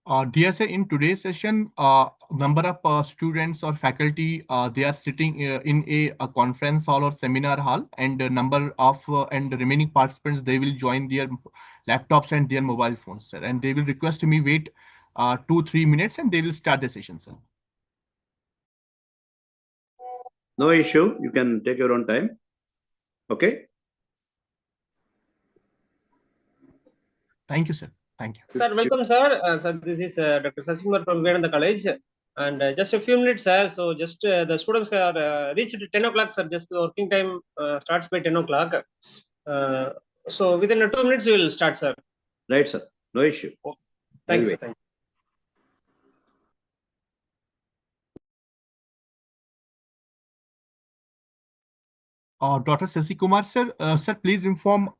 Dear sir, in today's session, number of students or faculty they are sitting in a conference hall or seminar hall, and number of and the remaining participants they will join their laptops and their mobile phones, sir, and they will request me wait 2-3 minutes, and they will start the session, sir. No issue. You can take your own time. Okay. Thank you, sir. Thank you. Sir, welcome, sir. Sir, this is Dr. Sasikumar from Vivekananda College. And just a few minutes, sir. So, just the students are reached 10 o'clock, sir. Just the working time starts by 10 o'clock. So, within 2 minutes, we will start, sir. Right, sir. No issue. Thank you, sir. Thank you. Dr. Sasikumar, sir, sir, please inform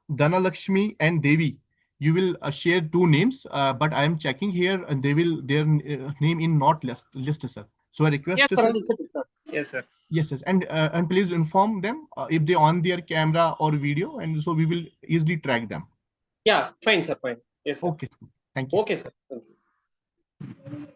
Dhanalakshmi and Devi. You will share two names, but I am checking here, and they will their name in not list, sir. So I request, Yes, sir. sir. Yes, sir. Yes, yes, and please inform them if they on their camera or video, and so we will easily track them. Yeah, fine, sir. Fine. Yes, sir. Okay, thank you. Okay, sir. Thank you.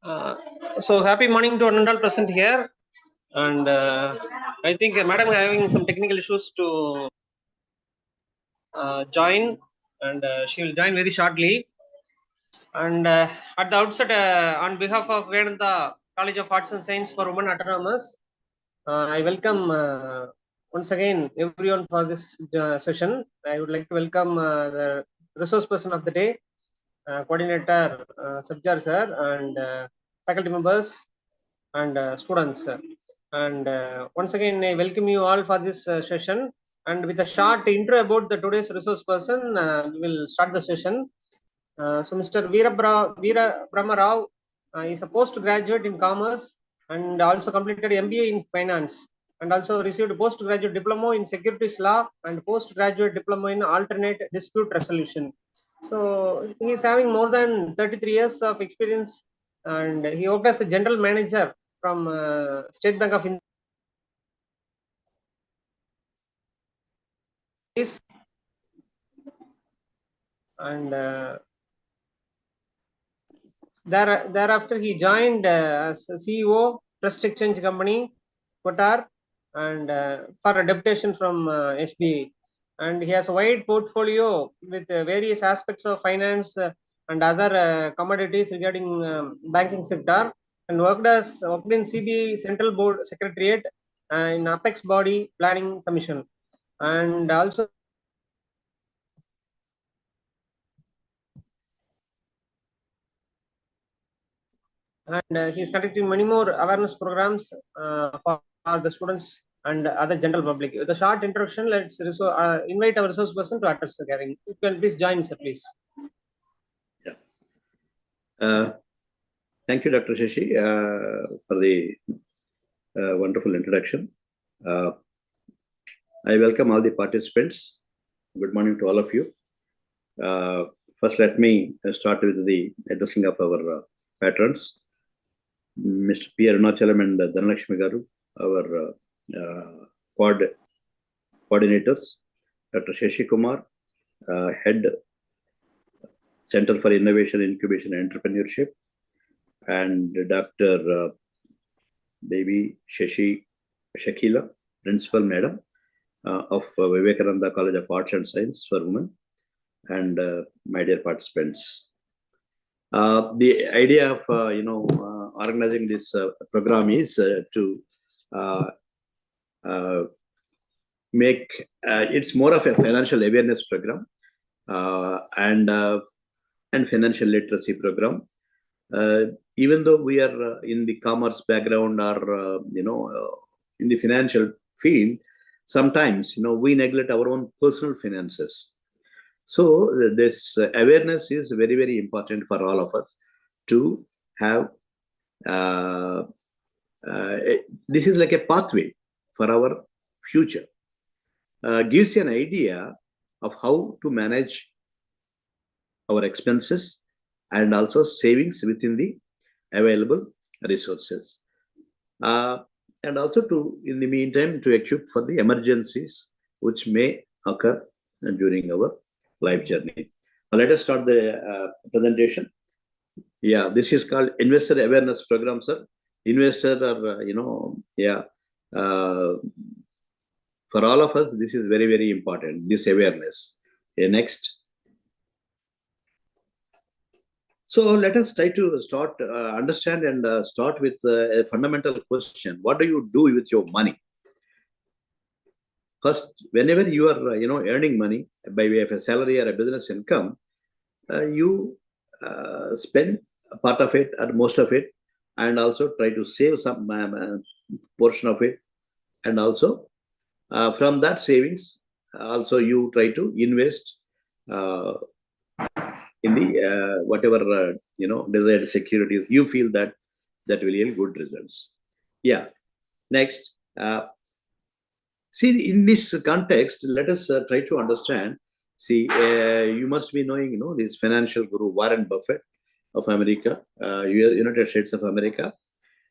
So happy morning to one and all present here. And I think Madam is having some technical issues to join, and she will join very shortly. And at the outset, on behalf of Vedanta College of Arts and Science for Women Autonomous, I welcome once again everyone for this session. I would like to welcome the resource person of the day, coordinator Sabjar sir, and faculty members and students. And once again, I welcome you all for this session. And with a short intro about the today's resource person, we will start the session. So Mr. Veera Brahma Rao is a postgraduate in commerce and also completed MBA in finance, and also received postgraduate diploma in securities law and postgraduate diploma in alternate dispute resolution. So he is having more than 33 years of experience, and he worked as a general manager from State Bank of India. And thereafter he joined as CEO Trust Exchange Company, Qatar, and for a deputation from SBI. And he has a wide portfolio with various aspects of finance and other commodities regarding banking sector, and worked in CBI Central Board Secretariat in Apex Body Planning Commission, and also and he's conducting many more awareness programs for the students and other general public. With a short introduction, let's invite our resource person to address the gathering. You can please join, sir, please. Yeah. Thank you, Dr. Shashi, for the wonderful introduction. I welcome all the participants. Good morning to all of you. First, let me start with the addressing of our patrons. Mr. P. Arunachalam and Dhanalakshmi Garu, our coordinators, Dr. Shashi Kumar, Head Center for Innovation, Incubation and Entrepreneurship, and Dr. Baby Shakila, Principal Madam of Vivekananda College of Arts and Science for Women, and my dear participants. The idea of organizing this program is to make it's more of a financial awareness program and financial literacy program. Even though we are in the commerce background or in the financial field, sometimes we neglect our own personal finances. So this awareness is very, very important for all of us to have. This is like a pathway for our future. Gives you an idea of how to manage our expenses and also savings within the available resources. And also in the meantime, to equip for the emergencies which may occur during our life journey. Now, let us start the presentation. Yeah, this is called Investor Awareness Program, sir. Investor are, for all of us, this is very, very important, this awareness. Okay, next. So let us try to start, understand and start with a fundamental question. What do you do with your money? First, whenever you are, earning money by way of a salary or a business income, you spend a part of it or most of it, and also try to save some portion of it. And also from that savings, also you try to invest in the whatever desired securities you feel that will yield good results. Yeah. Next, see, in this context, let us try to understand. See, you must be knowing, this financial guru Warren Buffett of America, United States of America.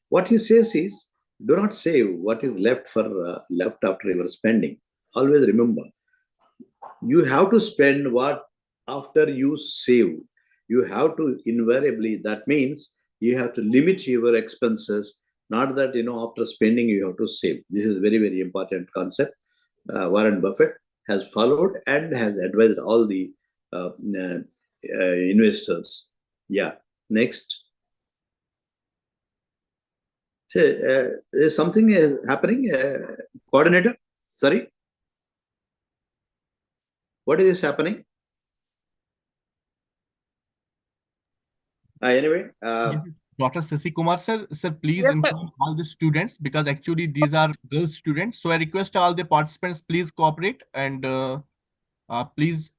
What he says is, do not save what is left after your spending. Always remember, you have to spend what after you save. You have to invariably, that means you have to limit your expenses. Not that, after spending, you have to save. This is very, very important concept. Warren Buffett has followed and has advised all the investors. Yeah. Next. So, there's something happening, coordinator. Sorry. What is happening? Anyway. Dr. Sasi Kumar sir, please Yes, sir. inform all the students, because actually these are girls students. So I request all the participants, please cooperate and please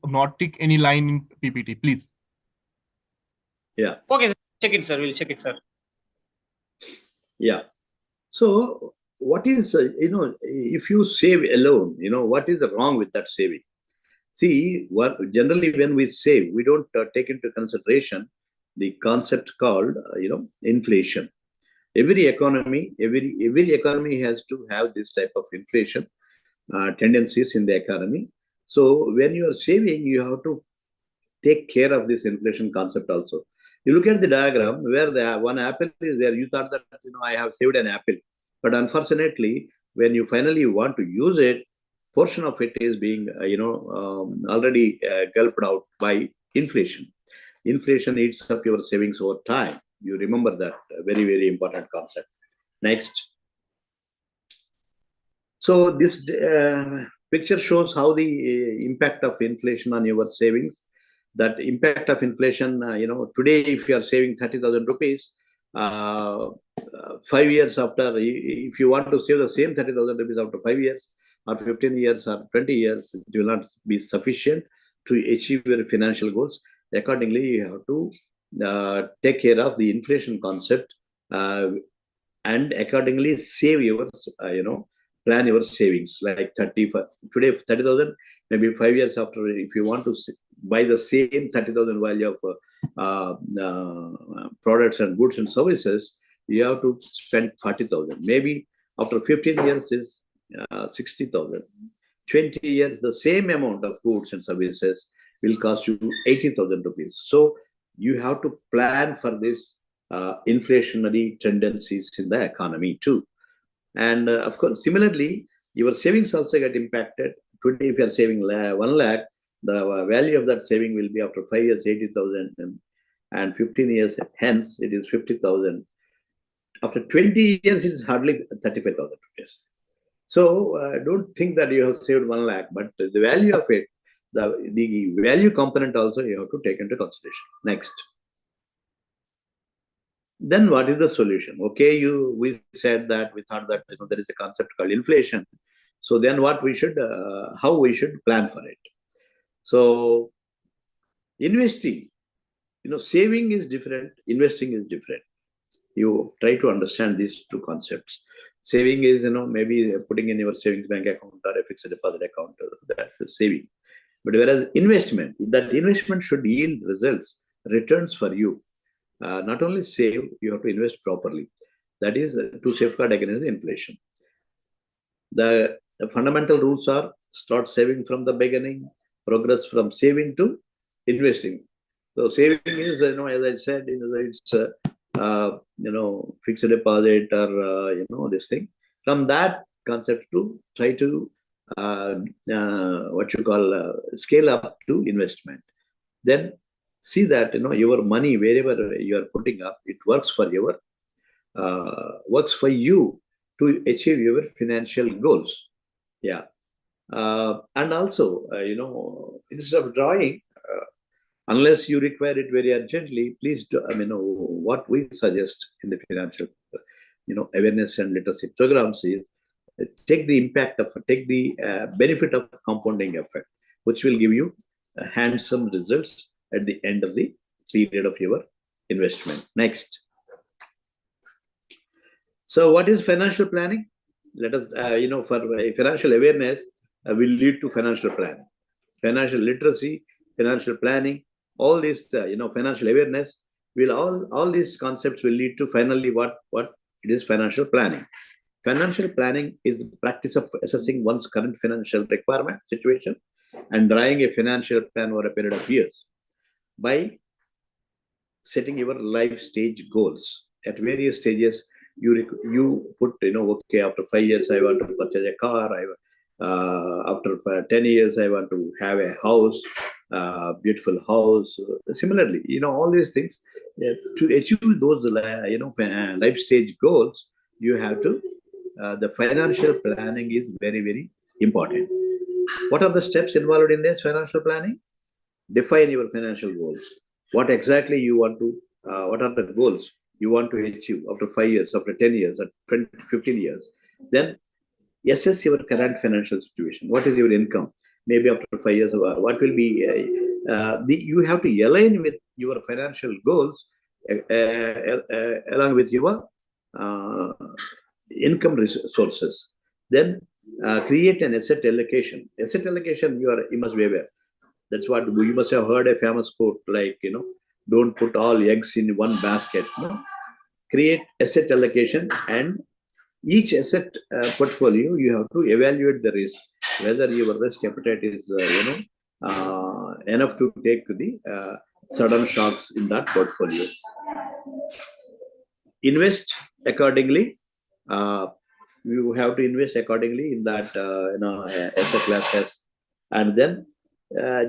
not tick any line in PPT, please. Yeah. Okay, sir. Check it, sir. We'll check it, sir. Yeah. So what is, if you save alone, what is wrong with that saving? See, generally when we save, we don't take into consideration the concept called, inflation. Every economy has to have this type of inflation tendencies in the economy. So when you are saving, you have to take care of this inflation concept also. You look at the diagram where the one apple is there. You thought that, I have saved an apple, but unfortunately, when you finally want to use it, portion of it is being, already gulped out by inflation. Inflation eats up your savings over time. You remember that very, very important concept. Next. So this picture shows how the impact of inflation on your savings. That impact of inflation, today, if you are saving 30,000 rupees, 5 years after, if you want to save the same 30,000 rupees after 5 years, or 15 years, or 20 years, it will not be sufficient to achieve your financial goals. Accordingly, you have to take care of the inflation concept and accordingly save your, plan your savings. Like today 30,000, maybe 5 years after, if you want to buy the same 30,000 value of products and goods and services, you have to spend 40,000. Maybe after 15 years is 60,000. 20 years, the same amount of goods and services will cost you 80,000 rupees. So you have to plan for this inflationary tendencies in the economy too. And of course, similarly, your savings also get impacted. Today, if you are saving 1 lakh, the value of that saving will be after 5 years, 80,000, and 15 years hence, it is 50,000. After 20 years, it is hardly 35,000 rupees. So don't think that you have saved 1 lakh, but the value of it, the value component also you have to take into consideration. Next. Then what is the solution? Okay, we said that we thought that there is a concept called inflation. So then what we should, how we should plan for it? So investing, saving is different, investing is different. You try to understand these two concepts. Saving is, maybe putting in your savings bank account or a fixed deposit account. That's a saving. But whereas investment, that investment should yield results, returns for you. Not only save, you have to invest properly. That is to safeguard against inflation. The fundamental rules are start saving from the beginning, progress from saving to investing. So saving is, as I said, it's fixed deposit or this thing. From that concept to try to scale up to investment. Then see that your money wherever you are putting up, it works for you to achieve your financial goals. Yeah. And also, instead of drawing, unless you require it very urgently, please do. What we suggest in the financial, awareness and literacy programs is take the benefit of compounding effect, which will give you handsome results at the end of the period of your investment. Next. So what is financial planning? Let us, for financial awareness will lead to financial planning. Financial literacy, financial planning, all this, financial awareness will all these concepts will lead to finally what it is financial planning. Financial planning is the practice of assessing one's current financial requirement situation and drawing a financial plan over a period of years. By setting your life stage goals. At various stages, you put, okay, after 5 years, I want to purchase a car. After 10 years, I want to have a house, beautiful house. Similarly, all these things, to achieve those, life stage goals, you have to, the financial planning is very, very important. What are the steps involved in this financial planning? Define your financial goals. What exactly you want to, what are the goals you want to achieve after 5 years, after 10 years, after 20, 15 years? Then assess your current financial situation. What is your income? Maybe after 5 years, what will be, you have to align with your financial goals along with your income resources. Then create an asset allocation. Asset allocation, you must be aware. That's what you must have heard a famous quote like, don't put all eggs in one basket. No? Create asset allocation, and each asset portfolio, you have to evaluate the risk, whether your risk appetite is, enough to take the sudden shocks in that portfolio. Invest accordingly. You have to invest accordingly in that, asset classes, and then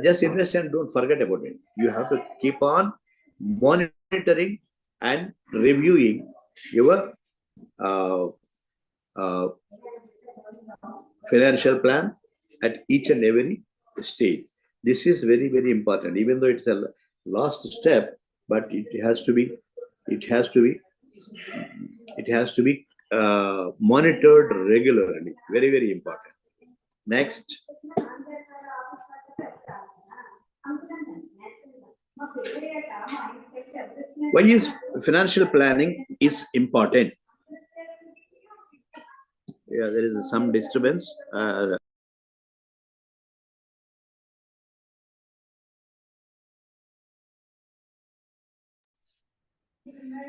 just invest and don't forget about it. You have to keep on monitoring and reviewing your financial plan at each and every stage. This is very, very important, even though it's a last step, but it has to be monitored regularly. Very, very important. Next. Why is financial planning is important? Yeah, there is some disturbance.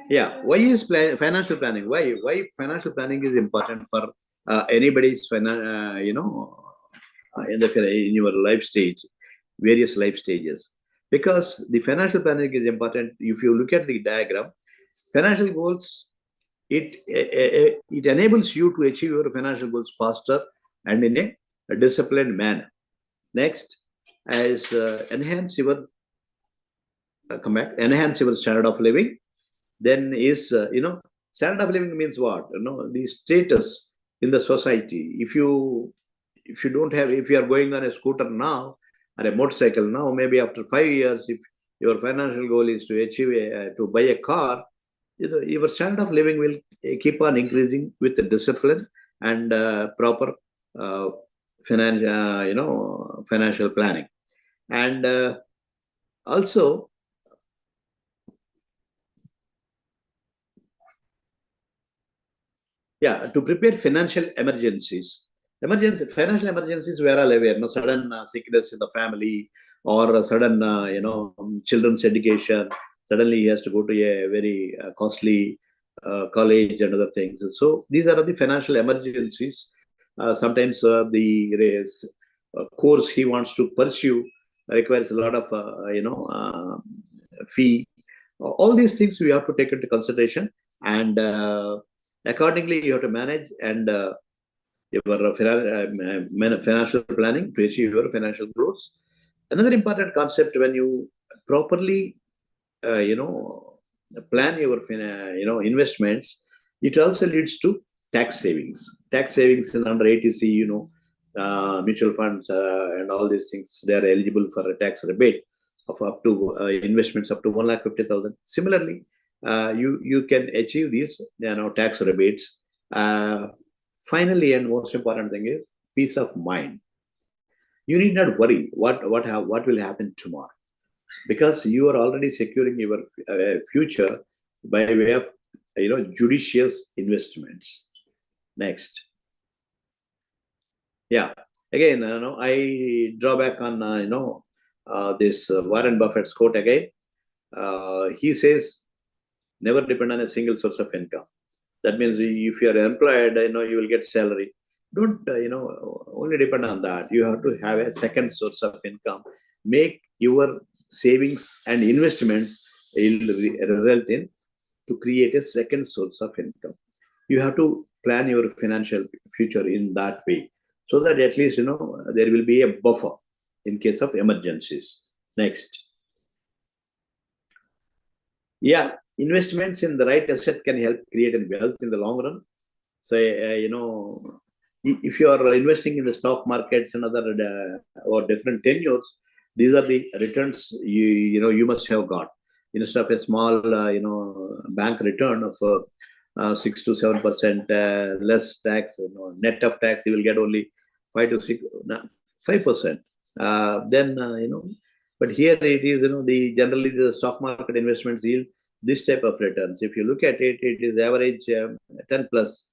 Yeah, why is financial planning? Why financial planning is important for anybody's in your life stage, various life stages? Because the financial planning is important. If you look at the diagram, financial goals, it enables you to achieve your financial goals faster and in a disciplined manner. Next, as enhance your standard of living. Then is, standard of living means what? The status in the society. If you don't have, if you are going on a scooter now or a motorcycle now, maybe after 5 years, if your financial goal is to achieve to buy a car, your standard of living will keep on increasing with the discipline and proper financial planning. And also, yeah, to prepare financial emergencies. Financial emergencies, we are all aware. No, sudden sickness in the family, or a sudden, children's education. Suddenly, he has to go to a very costly college and other things. So these are the financial emergencies. Sometimes the course he wants to pursue requires a lot of, fee. All these things we have to take into consideration, and accordingly, you have to manage and your financial planning to achieve your financial goals. Another important concept, when you properly, plan your, investments, it also leads to tax savings. Tax savings in under ATC, mutual funds and all these things, they are eligible for a tax rebate of up to investments up to 1,50,000. Similarly, you can achieve these, tax rebates. Finally, and most important thing is peace of mind. You need not worry what will happen tomorrow, because you are already securing your future by way of, judicious investments. Next. Yeah. Again, I draw back on, this Warren Buffett's quote again. He says, never depend on a single source of income. That means if you are employed, you will get salary. Don't, only depend on that. You have to have a second source of income. Make your savings and investments result in to create a second source of income. You have to plan your financial future in that way, so that at least there will be a buffer in case of emergencies. Next. Yeah, investments in the right asset can help create a wealth in the long run. So, if you are investing in the stock markets and other or different tenures, these are the returns you must have got. Instead of a small bank return of 6 to 7% less tax, net of tax, you will get only 5 to 5%. But here it is, generally the stock market investments yield this type of returns. If you look at it, it is average 10 plus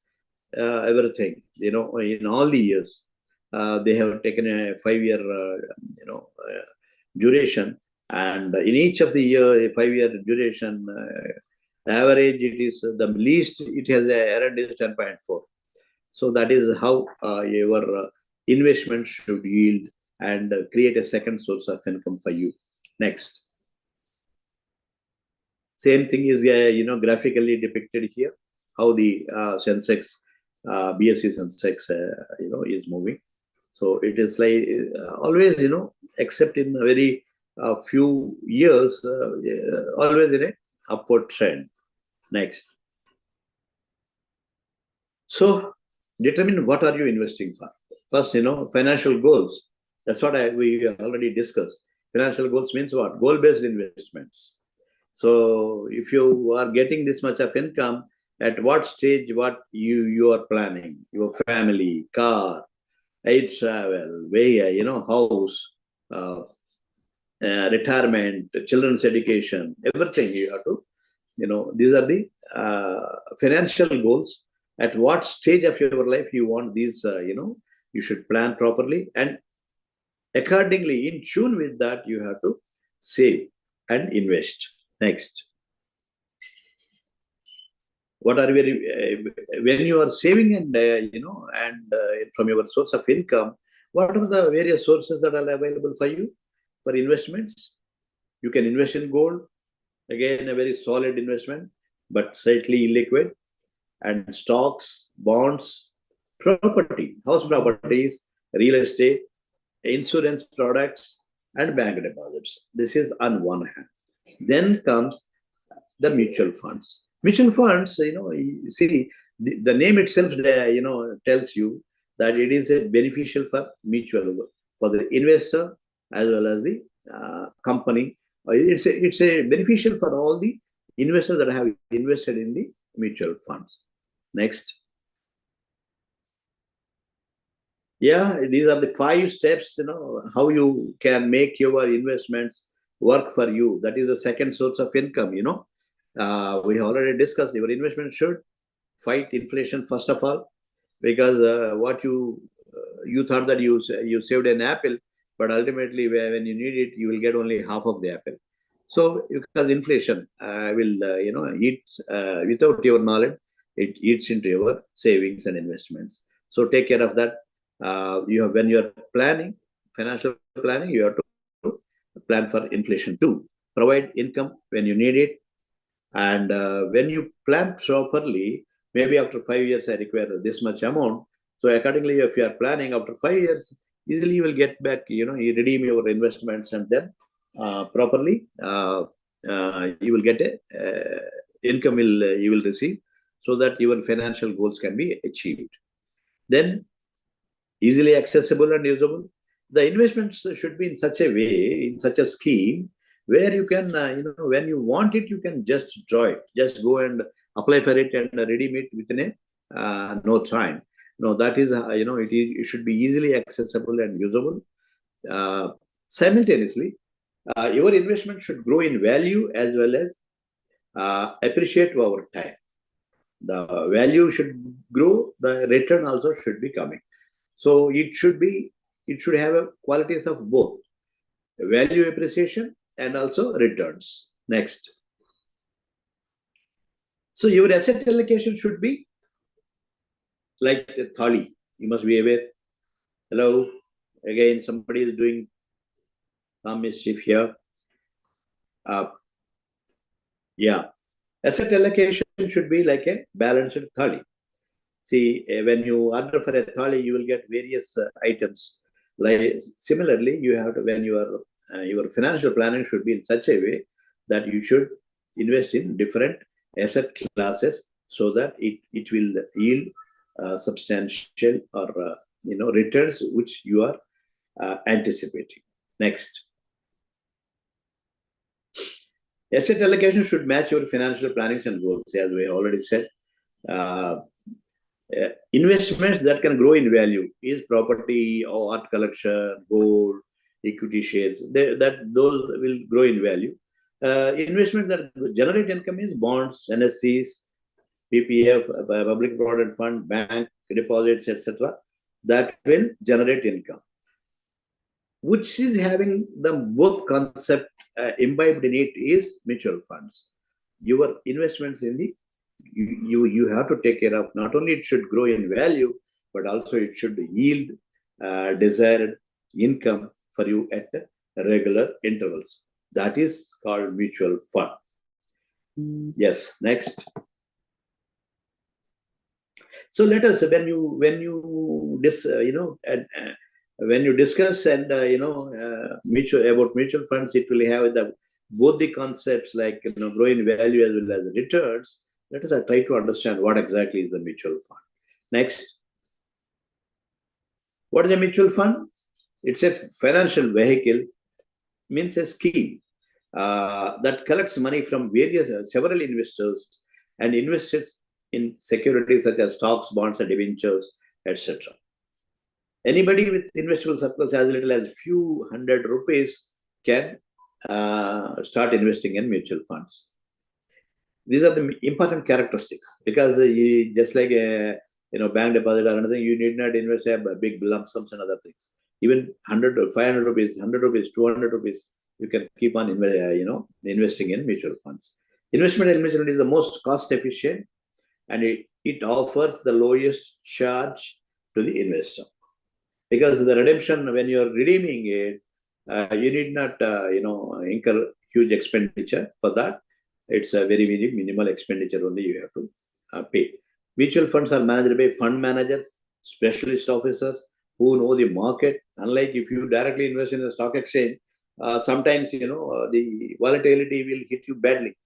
everything, in all the years. They have taken a 5-year, duration, and in each of the year, a 5-year duration, average, it is the least it has earned is 10.4. So that is how your investment should yield and create a second source of income for you. Next. Same thing is graphically depicted here, how the Sensex, BSE Sensex, is moving. So it is like always, except in a very few years, always in a upward trend. Next. So determine what are you investing for. First, financial goals. That's what we already discussed. Financial goals means what? Goal-based investments. So if you are getting this much of income, at what stage, what you are planning, your family, car, air travel, way, house, retirement, children's education, everything you have to, these are the financial goals. At what stage of your life you want these, you should plan properly, and accordingly, in tune with that, you have to save and invest. Next. What are when you are saving and from your source of income, what are the various sources that are available for you for investments? You can invest in gold, again a very solid investment, but slightly illiquid, and stocks, bonds, property, house properties, real estate, insurance products, and bank deposits. This is on one hand. Then comes the mutual funds. Mutual funds, see, the name itself, tells you that it is a beneficial for the investor as well as the company. It's a beneficial for all the investors that have invested in the mutual funds. Next. Yeah, these are the 5 steps, how you can make your investments work for you. That is the second source of income, we already discussed your investment should fight inflation first of all, because what you thought that you saved an apple, but ultimately when you need it, you will get only half of the apple. So because inflation will, eats without your knowledge, it eats into your savings and investments. So take care of that. When you are planning financial planning, you have to plan for inflation too. Provide income when you need it, and when you plan properly, maybe after 5 years I require this much amount. So accordingly, if you are planning after 5 years, easily you will get back. You redeem your investments, and then properly you will get a income you will receive, so that your financial goals can be achieved. Then easily accessible and usable. The investments should be in such a way, in such a scheme, where you can, when you want it, you can just draw it, just go and apply for it and redeem it within no time. No, that is, it should be easily accessible and usable. Simultaneously, your investment should grow in value as well as appreciate over time. The value should grow, the return also should be coming. So it should have qualities of both value appreciation and also returns. Next. So your asset allocation should be like the thali. You must be aware. Hello, again, somebody is doing some mischief here. Yeah. Asset allocation should be like a balanced thali. See, when you order for a thali, you will get various items. Like similarly, you have to, when your financial planning should be in such a way that you should invest in different asset classes so that it will yield substantial or returns which you are anticipating. Next. Asset allocation should match your financial plannings and goals, as we already said. Investments that can grow in value is property or art collection, gold, equity shares. Those will grow in value. Investment that generate income is bonds, NSCs, PPF, public provident fund, bank deposits, etc. That will generate income, which is having the both concept imbibed in it is mutual funds. Your investments in the you have to take care of. Not only it should grow in value, but also it should yield desired income for you at regular intervals. That is called mutual fund. Yes, next. So let us, when you discuss and about mutual funds, it will have both the concepts like grow in value as well as returns. Let us try to understand what exactly is the mutual fund. Next. What is a mutual fund? It's a financial vehicle, means a scheme that collects money from several investors and invests in securities such as stocks, bonds, and debentures, etc. Anybody with investable surplus as little as few hundred rupees can start investing in mutual funds. These are the important characteristics, because just like a bank deposit or anything, you need not invest a big lump sums and other things. Even 100 or 500 rupees, 100 rupees, 200 rupees, you can keep on investing in mutual funds. Investment in mutual fund is the most cost efficient, and it offers the lowest charge to the investor, because the redemption, when you are redeeming it, you need not incur huge expenditure for that. It's a very, very minimal expenditure only you have to pay. Mutual funds are managed by fund managers, specialist officers who know the market. Unlike if you directly invest in a stock exchange, sometimes the volatility will hit you badly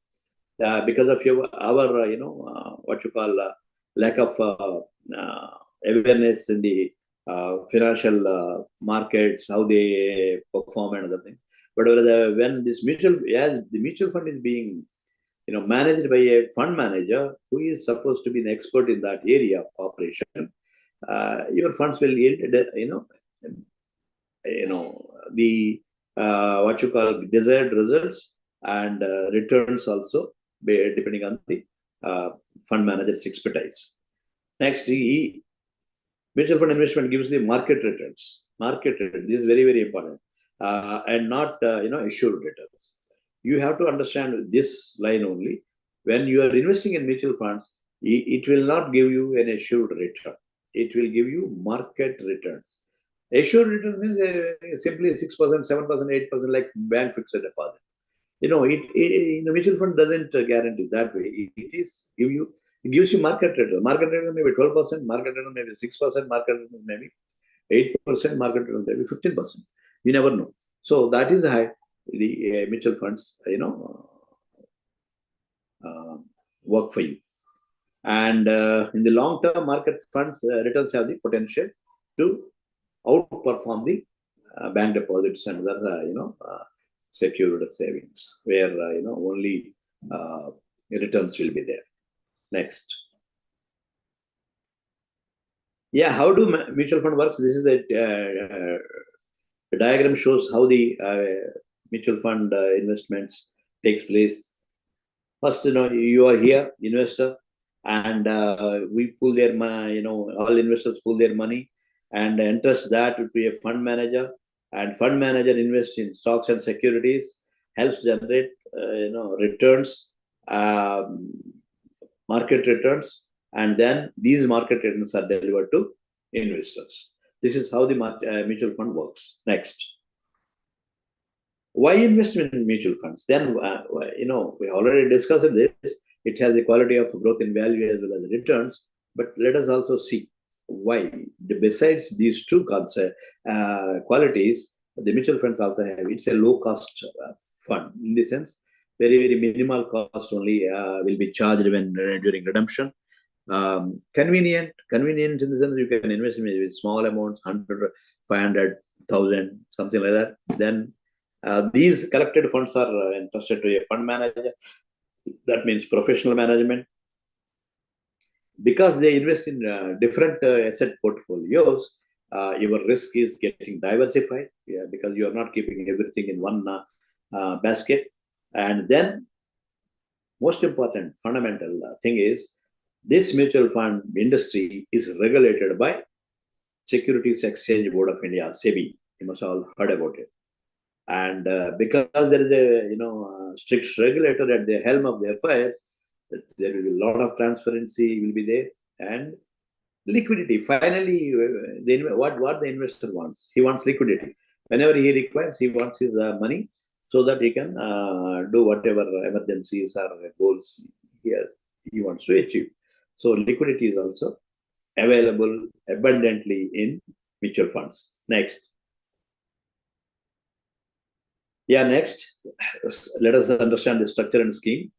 because of our what you call lack of awareness in the financial markets, how they perform and other things. But when this the mutual fund is being managed by a fund manager who is supposed to be an expert in that area of operation, your funds will yield the what you call desired results and returns also, depending on the fund manager's expertise. Next, mutual fund investment gives the market returns. Market returns, this is very, very important, and not assured returns. You have to understand this line only. When you are investing in mutual funds, it will not give you an assured return. It will give you market returns. Assured return means simply 6%, 7%, 8%, like bank fixed deposit. The mutual fund doesn't guarantee that way. It gives you market return. Market return maybe 12%, market return maybe 6%, market return maybe 8%, market return maybe 15%. You never know. So that is how the mutual funds, work for you. And in the long term, market funds returns have the potential to outperform the bank deposits and other, secured savings, where only returns will be there. Next. Yeah, how do mutual fund works? This is the diagram shows how the mutual fund investments takes place. First, you are here, investor, and we pull their money. All investors pull their money and entrust that to be a fund manager. And fund manager invests in stocks and securities, helps generate returns, market returns, and then these market returns are delivered to investors. This is how the mutual fund works. Next. Why investment in mutual funds? Then, we already discussed this. It has the quality of growth in value as well as returns. But let us also see why. Besides these two qualities, the mutual funds also have. It's a low-cost fund in the sense, very, very minimal cost only will be charged when during redemption. Convenient in the sense you can invest with small amounts, 100, 500, 1,000, something like that. Then these collected funds are entrusted to a fund manager. That means professional management. Because they invest in different asset portfolios, your risk is getting diversified, because you are not keeping everything in one basket. And then, most important fundamental thing is, this mutual fund industry is regulated by Securities Exchange Board of India, SEBI. You must all heard about it. And because there is a strict regulator at the helm of the affairs, there will be a lot of transparency will be there, and liquidity. Finally, what the investor wants, he wants liquidity. Whenever he requires, he wants his money so that he can do whatever emergencies or goals he wants to achieve. So liquidity is also available abundantly in mutual funds. Next. Next. Let us understand the structure and scheme.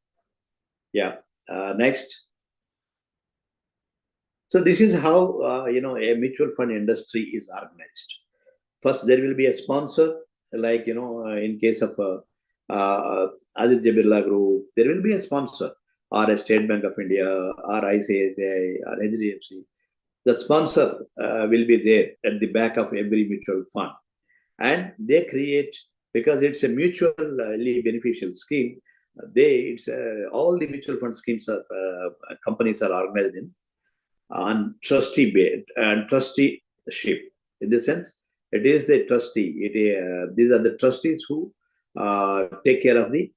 Next. So this is how a mutual fund industry is organized. First, there will be a sponsor, like in case of Aditya Birla Group, there will be a sponsor, or a State Bank of India, or ICICI, or HDFC. The sponsor will be there at the back of every mutual fund, and they create, because it's a mutually beneficial scheme. All the mutual fund schemes are companies are organized on trusteeship. In the sense, it is the trustee. These are the trustees who take care of the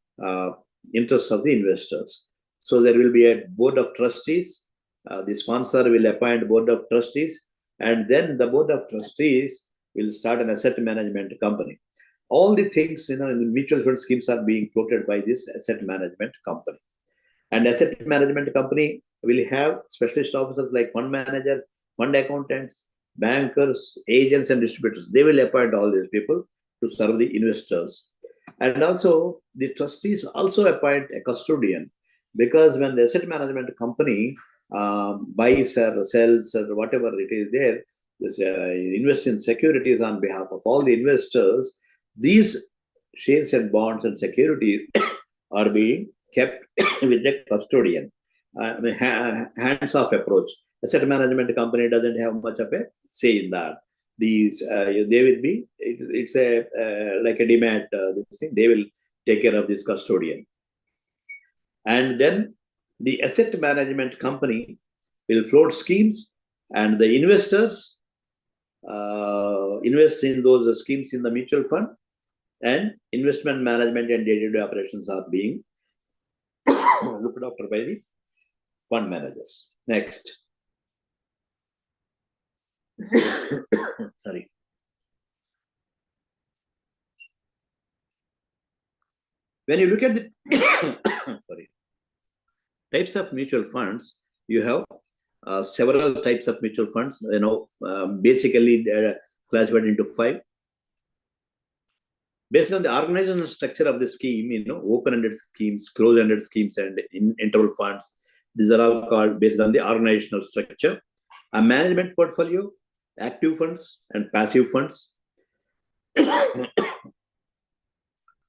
interests of the investors. So there will be a board of trustees. The sponsor will appoint board of trustees, and then the board of trustees will start an asset management company. All the things in the mutual fund schemes are being floated by this asset management company. And asset management company will have specialist officers like fund managers, fund accountants, bankers, agents, and distributors. They will appoint all these people to serve the investors. And also, the trustees also appoint a custodian, because when the asset management company buys or sells or whatever it is there, invest in securities on behalf of all the investors, these shares and bonds and securities are being kept with the custodian. Hands-off approach. Asset management company doesn't have much of a say in that. These they will be. It's a like a demat. This thing, they will take care of this custodian, and then the asset management company will float schemes, and the investors invest in those schemes in the mutual fund, and investment management and day-to-day operations are being looked after by the fund managers. Next. Sorry. When you look at the types of mutual funds, you have several types of mutual funds. Basically classified into 5. Based on the organizational structure of the scheme, open-ended schemes, closed-ended schemes, and interval funds. These are all called based on the organizational structure. A management portfolio, active funds, and passive funds.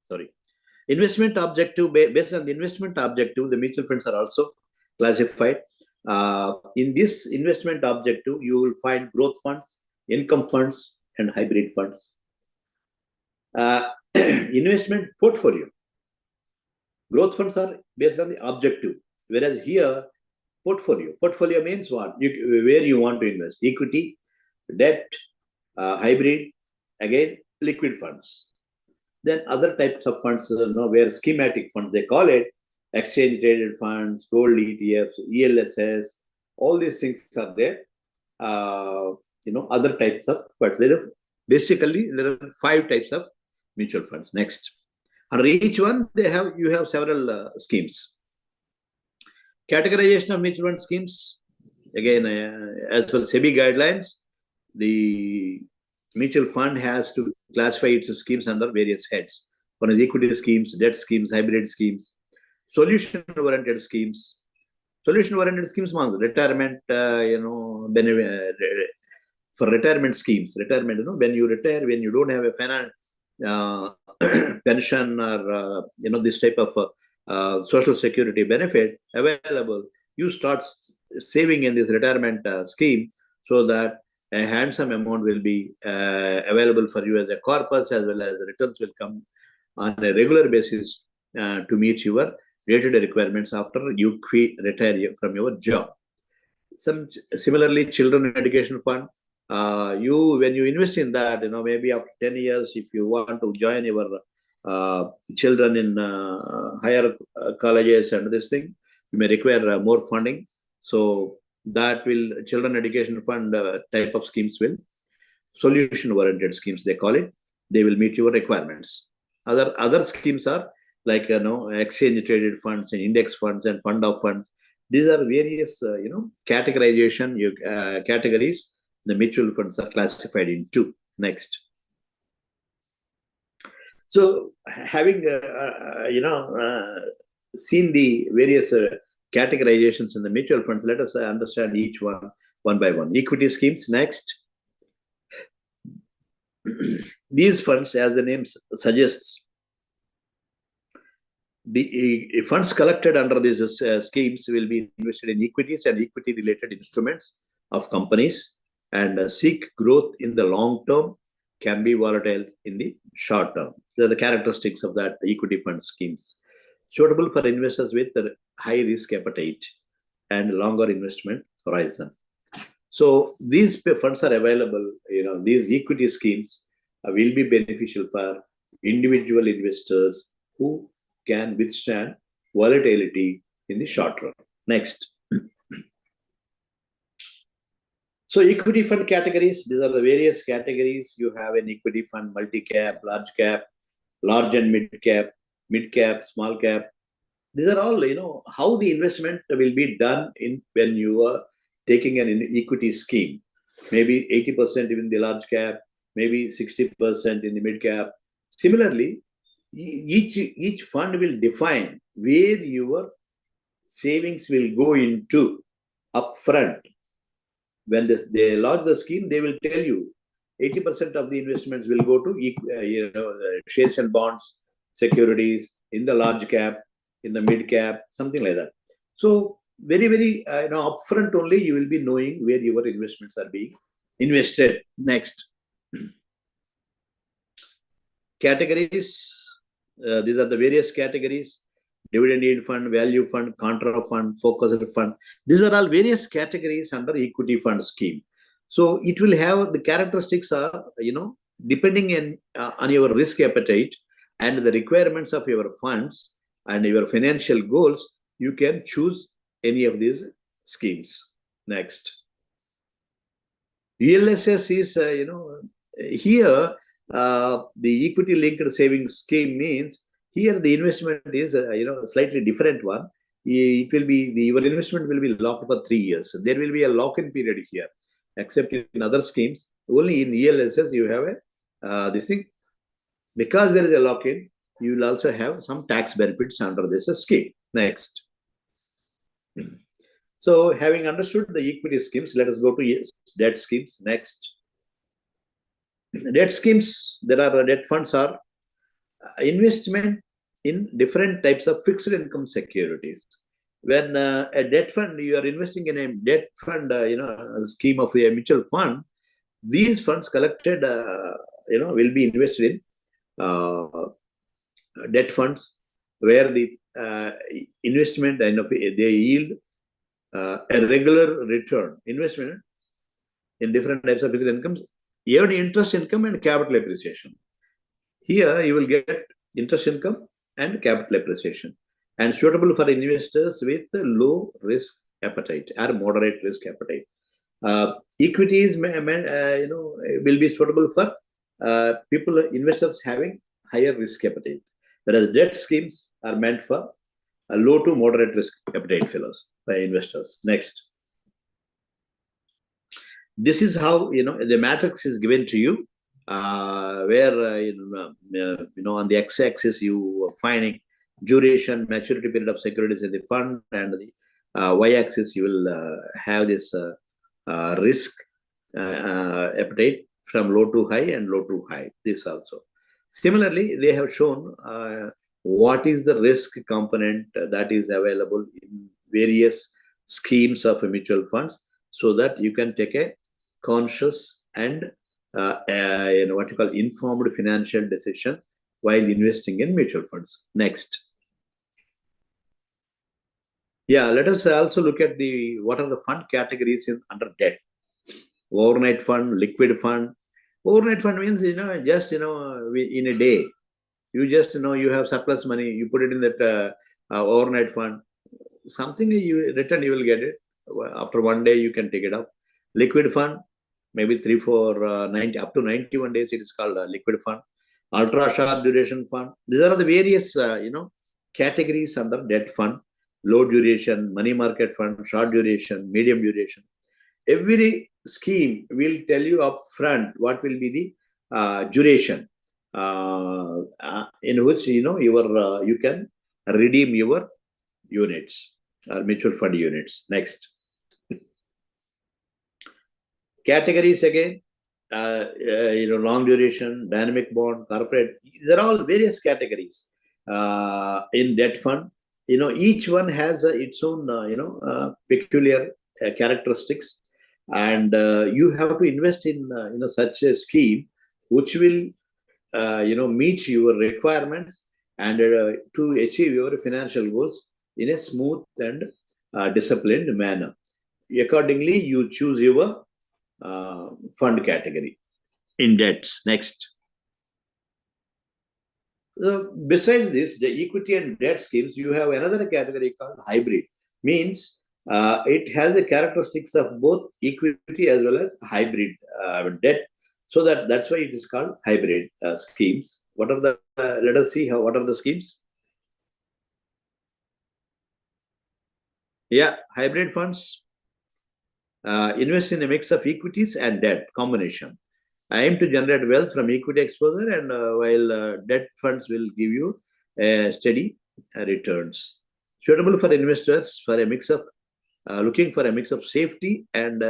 Sorry. Investment objective, based on the investment objective, the mutual funds are also classified. In this investment objective, you will find growth funds, income funds, and hybrid funds. Investment portfolio. Growth funds are based on the objective, whereas here, portfolio. Portfolio means what? Where you want to invest. Equity, debt, hybrid, again, liquid funds. Then other types of funds, where schematic funds, they call it, exchange-traded funds, gold ETFs, ELSS, all these things are there. Other types of funds. Basically, there are 5 types of mutual funds. Next. Under each one, you have several schemes. Categorization of mutual fund schemes. Again, as per SEBI guidelines, the mutual fund has to classify its schemes under various heads. One is equity schemes, debt schemes, hybrid schemes, solution-oriented schemes. Solution-oriented schemes means retirement, for retirement schemes. Retirement, when you retire, when you don't have a pension or this type of social security benefit available, you start saving in this retirement scheme, so that a handsome amount will be available for you as a corpus, as well as returns will come on a regular basis to meet your day-to-day requirements after you retire from your job. Similarly, children education fund. When you invest in that, maybe after 10 years, if you want to join your children in higher colleges and this thing, you may require more funding. So that will children education fund type of schemes will solution oriented schemes, they call it. They will meet your requirements. Other schemes are like exchange traded funds and index funds and fund of funds. These are various categorization categories. The mutual funds are classified into. Next. So having seen the various categorizations in the mutual funds, let us understand each one by one. Equity schemes. Next. These funds, as the name suggests, the funds collected under these schemes will be invested in equities and equity-related instruments of companies, and seek growth in the long term, can be volatile in the short term. These are the characteristics of that equity fund schemes. Suitable for investors with high risk appetite and longer investment horizon. So these funds are available, these equity schemes will be beneficial for individual investors who can withstand volatility in the short run. Next. So equity fund categories, these are the various categories. You have an equity fund, multi-cap, large and mid-cap, small cap. These are all, how the investment will be done when you are taking an equity scheme. Maybe 80% in the large cap, maybe 60% in the mid cap. Similarly, each fund will define where your savings will go into upfront. When they launch the scheme, they will tell you 80% of the investments will go to shares and bonds, securities, in the large cap, in the mid cap, something like that. So very, very upfront only you will be knowing where your investments are being invested. Next. Categories. These are the various categories: dividend yield fund, value fund, contra fund, focused fund. These are all various categories under equity fund scheme. So it will have the characteristics are, depending on your risk appetite and the requirements of your funds and your financial goals, you can choose any of these schemes. Next. ELSS is, here the equity linked savings scheme means here the investment is slightly different one. It will be your investment will be locked for 3 years. There will be a lock-in period here, except in other schemes. Only in ELSS you have this thing. Because there is a lock-in, you will also have some tax benefits under this scheme. Next. So having understood the equity schemes, let us go to debt schemes. Next. Debt schemes, debt funds are investment in different types of fixed income securities. When a debt fund, you are investing in a debt fund, a scheme of a mutual fund, these funds collected, will be invested in debt funds where the investment they yield a regular return. Investment in different types of fixed incomes, earn interest income and capital appreciation. Here you will get interest income and capital appreciation, and suitable for investors with low risk appetite or moderate risk appetite. Equities will be suitable for investors having higher risk appetite. whereas debt schemes are meant for a low to moderate risk appetite fellows by investors. Next. This is how, the matrix is given to you, where, on the x-axis you are finding duration, maturity period of securities in the fund, and the y-axis you will have this risk appetite from low to high and low to high. This also. Similarly, they have shown what is the risk component that is available in various schemes of mutual funds, so that you can take a conscious and what you call informed financial decision while investing in mutual funds. Next. Yeah, let us also look at what are the fund categories under debt. Overnight fund, liquid fund. Overnight fund means, just, in a day, you just, you have surplus money, you put it in that overnight fund. Something you return, you will get it. After one day, you can take it up. Liquid fund, maybe 90 up to 91 days, it is called a liquid fund. Ultra short duration fund. These are the various, categories under debt fund. Low duration, money market fund, short duration, medium duration. Every scheme will tell you up front what will be the duration in which, you can redeem your units or mutual fund units. Next. Categories again, long duration, dynamic bond, corporate. These are all various categories in debt fund. Each one has its own, peculiar characteristics, and you have to invest in, such a scheme which will, meet your requirements and to achieve your financial goals in a smooth and disciplined manner. Accordingly, you choose your fund category in debts. Next. Besides this, the equity and debt schemes, you have another category called hybrid. Means it has the characteristics of both equity as well as hybrid debt. So that's why it is called hybrid schemes. What are the? Let us see what are the schemes. Yeah, hybrid funds invest in a mix of equities and debt combination. Aim to generate wealth from equity exposure, and while debt funds will give you steady returns. Suitable for investors for a mix of looking for a mix of safety and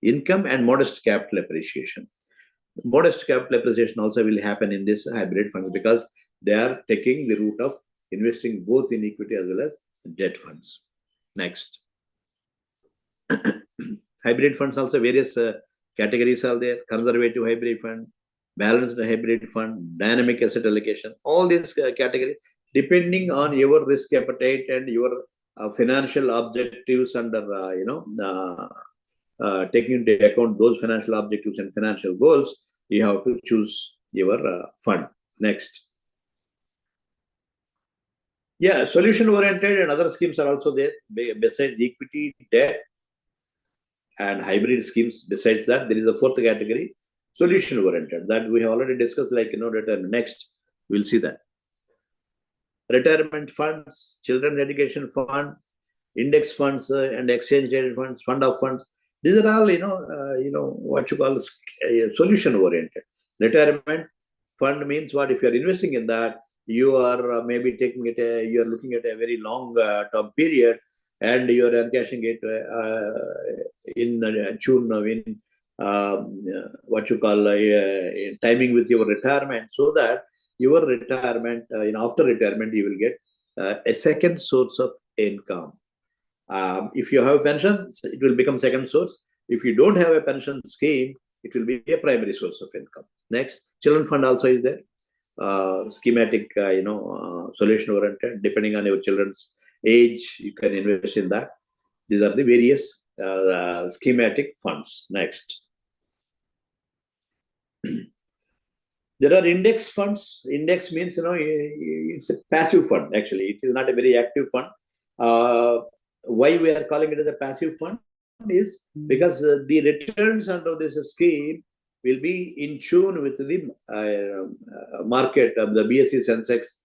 income and modest capital appreciation. Modest capital appreciation also will happen in this hybrid funds because they are taking the route of investing both in equity as well as debt funds. Next. Hybrid funds also various categories are there: conservative hybrid fund, balanced hybrid fund, dynamic asset allocation. All these categories, depending on your risk appetite and your financial objectives under, taking into account those financial objectives and financial goals, you have to choose your fund. Next. Yeah, solution-oriented and other schemes are also there. Besides equity, debt, and hybrid schemes, besides that, there is a fourth category, solution-oriented, that we have already discussed, next, we'll see that. Retirement funds, children education fund, index funds and exchange-traded funds, fund of funds. These are all, what you call solution-oriented. Retirement fund means what? If you are investing in that, you are maybe taking it, you are looking at a very long term period, and you are encashing it in tune in what you call timing with your retirement, so that your retirement, after retirement, you will get a second source of income. If you have a pension, it will become second source. If you don't have a pension scheme, it will be a primary source of income. Next, children fund also is there. Schematic, solution oriented. Depending on your children's age, you can invest in that. These are the various schematic funds. Next. There are index funds. Index means, it's a passive fund, actually. It is not a very active fund. Why we are calling it as a passive fund is because the returns under this scheme will be in tune with the market of the BSE Sensex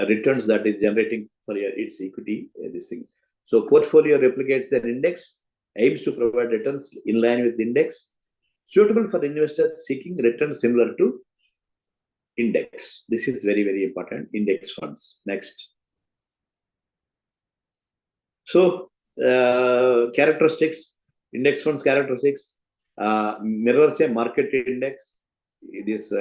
returns that is generating for its equity, this thing. So portfolio replicates an index, aims to provide returns in line with the index, suitable for investors seeking returns similar to index. This is very, very important. Index funds. Next. So characteristics, index funds characteristics, mirrors a market index. This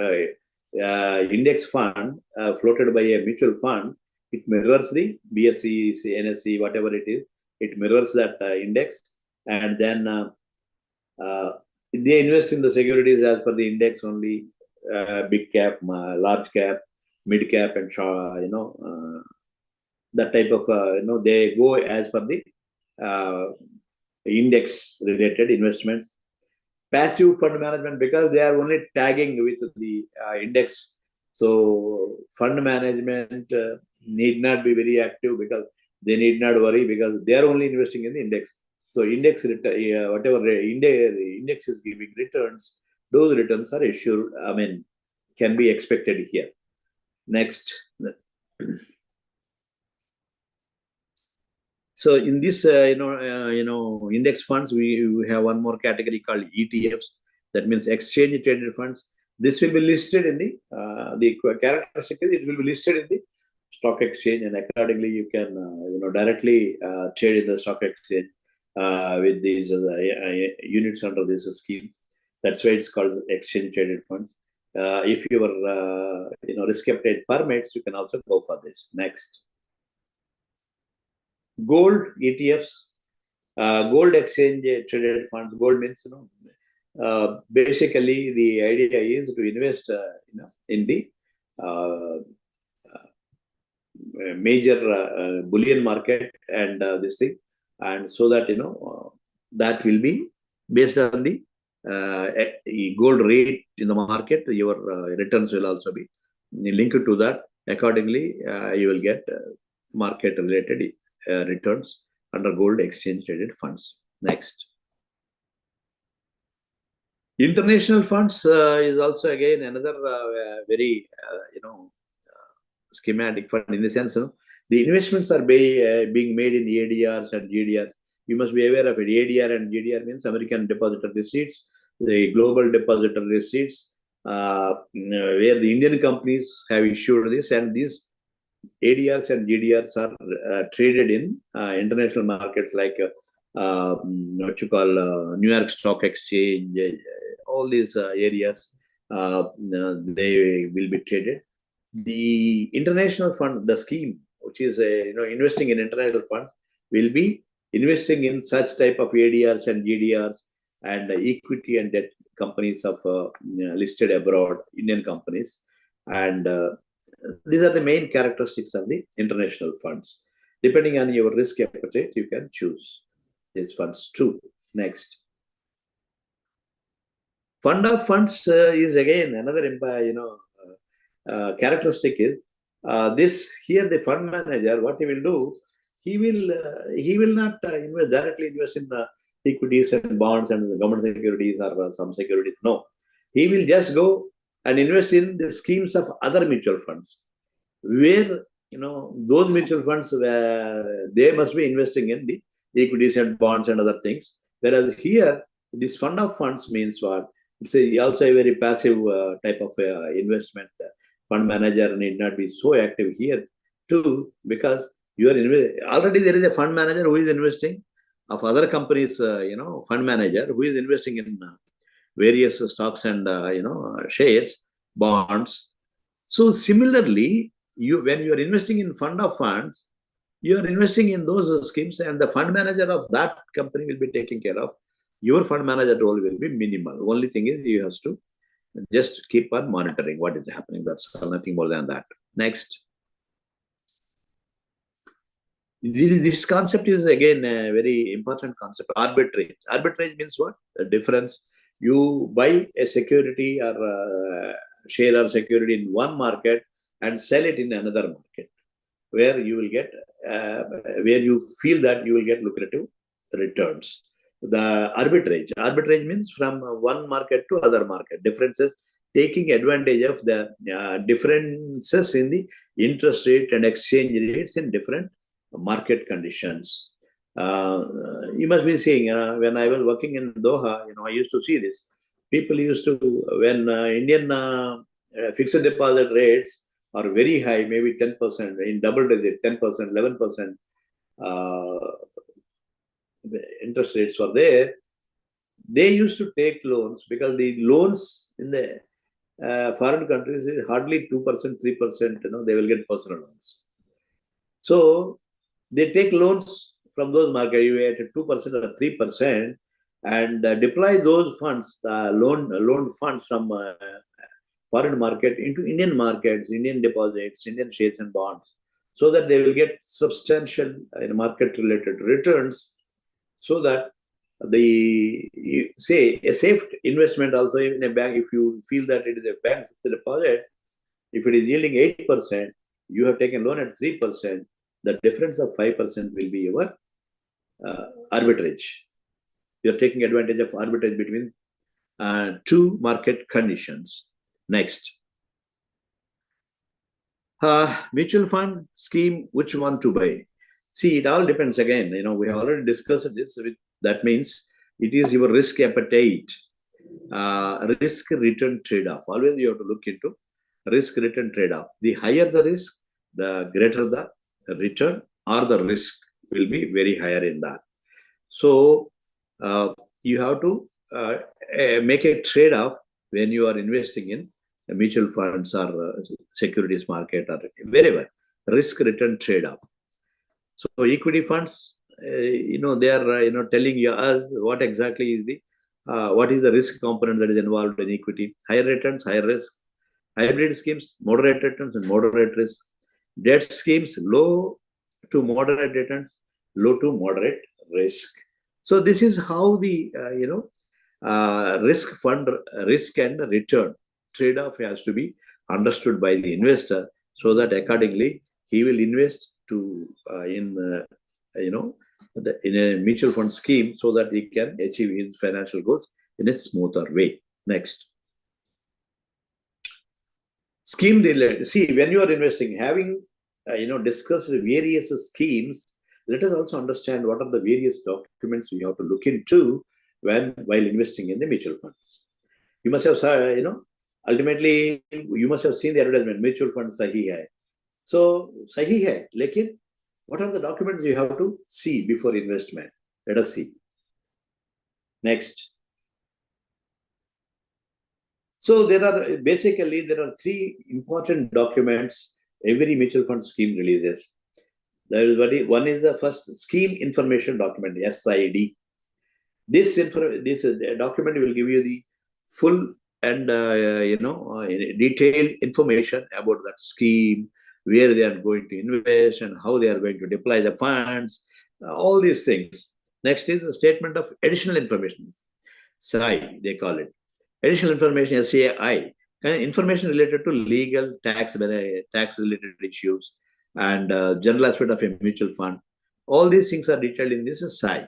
index fund floated by a mutual fund, it mirrors the BSE, NSE, whatever it is. It mirrors that index, and then they invest in the securities as per the index only. Big cap, large cap, mid cap, and that type of they go as per the index related investments. Passive fund management, because they are only tagging with the index, so fund management need not be very active, because they need not worry, because they are only investing in the index. So index whatever index is giving returns, those returns are assured, I mean, can be expected here. Next. So in this, index funds, we have one more category called ETFs. That means exchange traded funds. This will be listed in the characteristic. It will be listed in the stock exchange, and accordingly you can directly trade in the stock exchange with these units under this scheme. That's why it's called exchange traded funds. If your risk appetite permits, you can also go for this. Next. Gold ETFs, gold exchange traded funds. Gold means, basically the idea is to invest, in the major bullion market and this thing, and so that that will be based on the gold rate in the market. Your returns will also be linked to that. Accordingly, you will get market related returns under gold exchange traded funds. Next. International funds is also again another very schematic fund, in the sense the investments are being made in ADRs and GDRs. You must be aware of it. ADR and GDR means American Depository Receipts, the Global Depository Receipts, where the Indian companies have issued this, and these ADRs and GDRs are traded in international markets like what you call New York Stock Exchange. All these areas, they will be traded. The international fund, the scheme, which is investing in international funds, will be investing in such type of ADRs and GDRs and equity and debt companies of listed abroad, Indian companies, and these are the main characteristics of the international funds. Depending on your risk appetite, you can choose these funds too. Next. Fund of funds is again another characteristic is this here. The fund manager, what he will do, he will not directly invest in equities and bonds and the government securities or some securities. No, he will just go and invest in the schemes of other mutual funds, where those mutual funds, they must be investing in the equities and bonds and other things. Whereas here, this fund of funds means what? It's also a very passive type of investment. Fund manager need not be so active here too, because you are already there is a fund manager who is investing of other companies. Fund manager who is investing in various stocks and shares, bonds. So similarly, when you are investing in fund of funds, you are investing in those schemes, and the fund manager of that company will be taking care of. Your fund manager role will be minimal. Only thing is you have to just keep on monitoring what is happening. That's all, nothing more than that. Next. This concept is again a very important concept. Arbitrage. Arbitrage means what? The difference. You buy a security or share or security in one market and sell it in another market, where you will get, where you feel that you will get lucrative returns. The arbitrage means from one market to other market. Differences taking advantage of the differences in the interest rate and exchange rates in different market conditions. You must be seeing, when I was working in Doha, I used to see this. People used to, when Indian fixed deposit rates are very high, maybe 10%, in double digit, 10%, 11%, the interest rates were there. They used to take loans because the loans in the foreign countries is hardly 2%, 3%, they will get personal loans. So they take loans from those markets, you at 2% or 3%, and deploy those funds, loan funds from foreign market into Indian markets, Indian deposits, Indian shares and bonds, so that they will get substantial market-related returns, so that say a safe investment also in a bank, if you feel that it is a bank deposit, if it is yielding 8%, you have taken loan at 3%, the difference of 5% will be your arbitrage. You are taking advantage of arbitrage between two market conditions. Next. Mutual fund scheme, which one to buy? See, it all depends again. We have already discussed this. That means it is your risk appetite, risk return trade-off. Always you have to look into risk return trade-off. The higher the risk, the greater the return, or the risk will be very higher in that. So you have to make a trade-off when you are investing in mutual funds or securities market or wherever. Risk return trade-off. So equity funds, they are telling us what exactly is the what is the risk component that is involved in equity. Higher returns, higher risk. Hybrid schemes, moderate returns and moderate risk. Debt schemes, low to moderate returns, low to moderate risk. So this is how the risk and return trade-off has to be understood by the investor, so that accordingly he will invest in a mutual fund scheme, so that he can achieve his financial goals in a smoother way. Next. Scheme related. See, when you are investing, having discussed various schemes, let us also understand what are the various documents you have to look into while investing in the mutual funds. You must have, ultimately you must have seen the advertisement, mutual fund sahi hai. So sahi hai, lekin what are the documents you have to see before investment? Let us see. Next. So there are three important documents every mutual fund scheme releases. One is the first scheme information document, SID. This document will give you the full and detailed information about that scheme, where they are going to invest and how they are going to deploy the funds, all these things. Next is a statement of additional information, SAI they call it. Additional information, SAI, information related to legal, tax-related issues, and general aspect of a mutual fund. All these things are detailed in this SAI.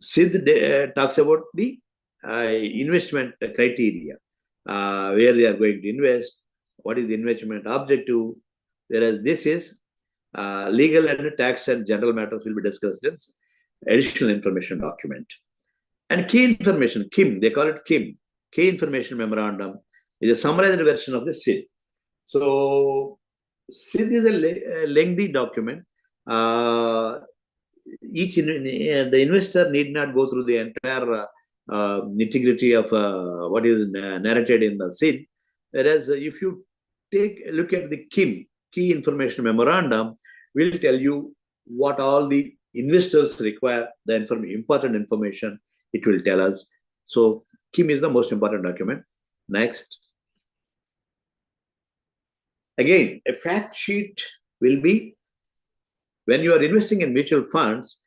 SID talks about the investment criteria, where they are going to invest, what is the investment objective, whereas this is legal and tax and general matters will be discussed in additional information document. And key information, KIM, they call it KIM, Key Information Memorandum, is a summarized version of the SID. So SID is a lengthy document. The investor need not go through the entire nitty-gritty of what is narrated in the SID. Whereas if you take a look at the KIM, Key Information Memorandum, will tell you what all the investors require, the important information it will tell us. So KIM is the most important document. Next. Again, a fact sheet will be, when you are investing in mutual funds,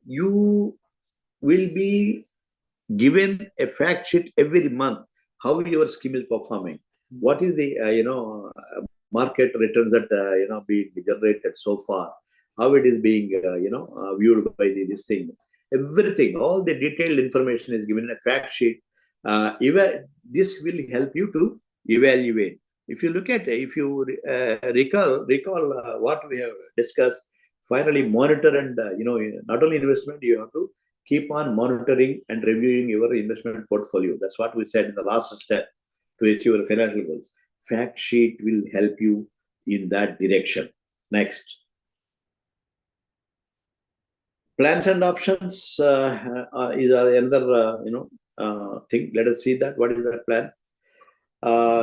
you will be given a fact sheet every month, how your scheme is performing, what is the market returns that being generated so far, how it is being viewed by this thing. Everything, all the detailed information is given in a fact sheet, This will help you to evaluate. If you look at, if you recall what we have discussed, finally monitor and not only investment, you have to keep on monitoring and reviewing your investment portfolio. That's what we said in the last step to achieve your financial goals. Fact sheet will help you in that direction. Next. Plans and options is another thing. Let us see that. What is that plan?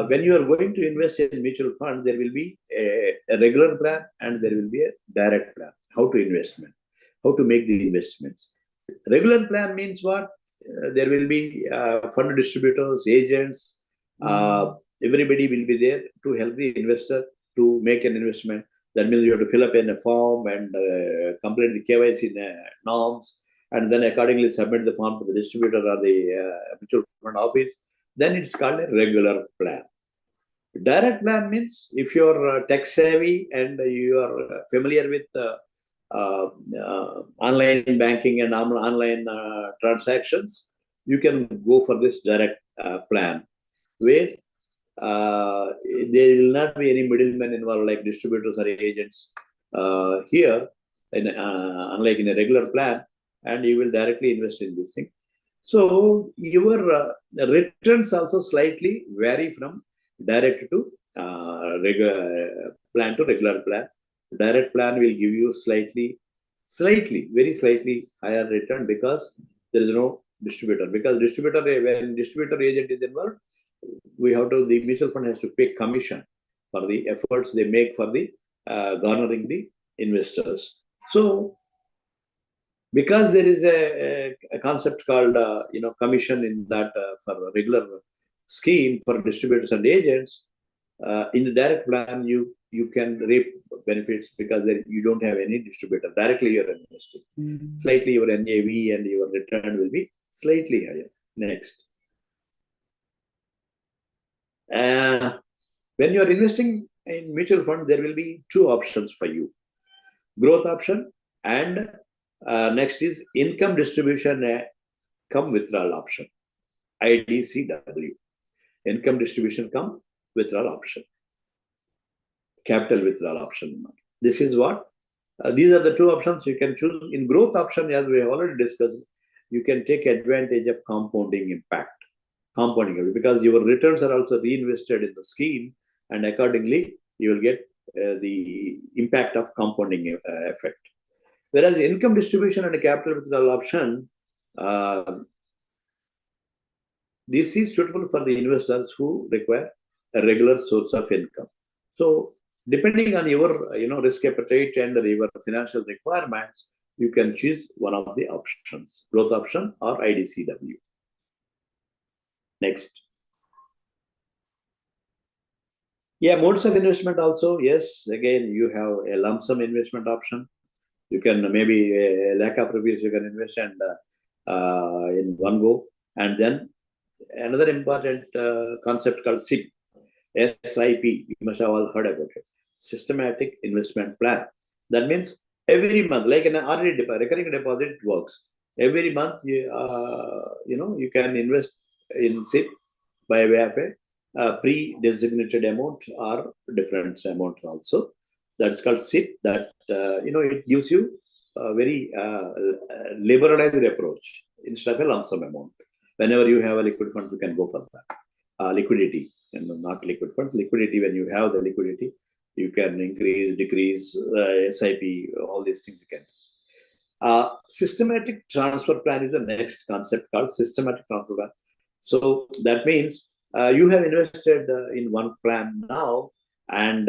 When you are going to invest in mutual fund, there will be a regular plan and there will be a direct plan. How to investment, how to make the investments. Regular plan means what? There will be fund distributors, agents, everybody will be there to help the investor to make an investment. That means you have to fill up in a form and complete the KYC norms, and then accordingly submit the form to the distributor or the mutual fund office. Then it's called a regular plan. Direct plan means if you're tech savvy and you are familiar with online banking and online transactions, you can go for this direct plan, where there will not be any middlemen involved like distributors or agents here, unlike in a regular plan, and you will directly invest in this thing. So your returns also slightly vary from direct to regular plan to regular plan. Direct plan will give you very slightly higher return because there is no distributor. Because distributor, when distributor agent is involved, the mutual fund has to pay commission for the efforts they make for the garnering the investors. So because there is a concept called commission in that for a regular scheme for distributors and agents, in the direct plan you can reap benefits because you don't have any distributor. Directly you're investing. Slightly your NAV and your return will be slightly higher. Next. When you are investing in mutual fund, there will be two options for you: growth option, and next is income distribution come withdrawal option, IDCW. Income distribution come withdrawal option, capital withdrawal option. This is what these are the two options you can choose. In growth option, as we have already discussed, you can take advantage of compounding impact. Because your returns are also reinvested in the scheme, and accordingly you will get the impact of compounding effect. Whereas income distribution and a capital withdrawal option, this is suitable for the investors who require a regular source of income. So depending on your risk appetite and your financial requirements, you can choose one of the options: growth option or IDCW. Next. Yeah, modes of investment also. Yes, again, you have a lump sum investment option. You can maybe a lakh of rupees you can invest and in one go. And then another important concept called SIP, SIP. You must have all heard about it. Systematic investment plan. That means every month, like an ordinary recurring deposit, it works. Every month you can invest in SIP by way of a pre-designated amount or different amount also. That's called SIP. That it gives you a very liberalized approach instead of a lump sum amount. Whenever you have a liquid fund, you can go for that. Liquidity, and not liquid funds. Liquidity, when you have the liquidity, you can increase, decrease, SIP, all these things you can. Systematic transfer plan is the next concept called systematic transfer plan. So that means you have invested in one plan now, and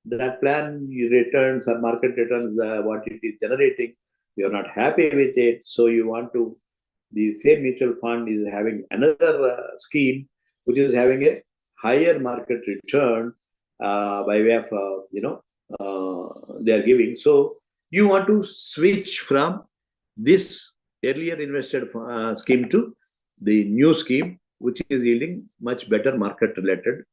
that plan returns or market returns, what it is generating, you're not happy with it. So you want to, the same mutual fund is having another scheme which is having a higher market return by way of, they are giving. So you want to switch from this earlier invested scheme to the new scheme, which is yielding much better market related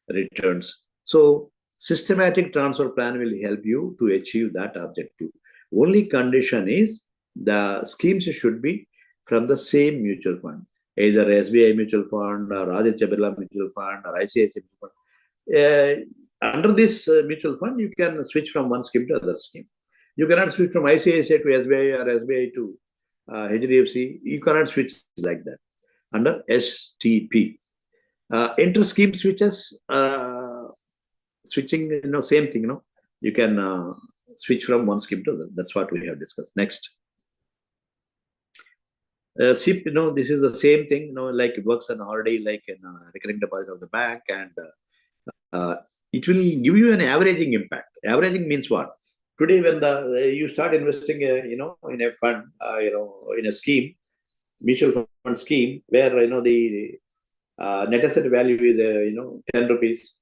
returns. So systematic transfer plan will help you to achieve that objective. Only condition is the schemes should be from the same mutual fund. either SBI mutual fund or Aditya Birla mutual fund or ICICI mutual fund. Under this mutual fund, you can switch from one scheme to other scheme. You cannot switch from ICICI to SBI or SBI to HDFC. You cannot switch like that under STP. Inter-scheme switches, switching, same thing, you can switch from one scheme to other. That's what we have discussed. Next. SIP, this is the same thing, like it works on already like in recurring deposit of the bank, and it will give you an averaging impact. Averaging means what? Today, when you start investing, in a fund, in a scheme, mutual fund scheme, where the net asset value is 10 rupees.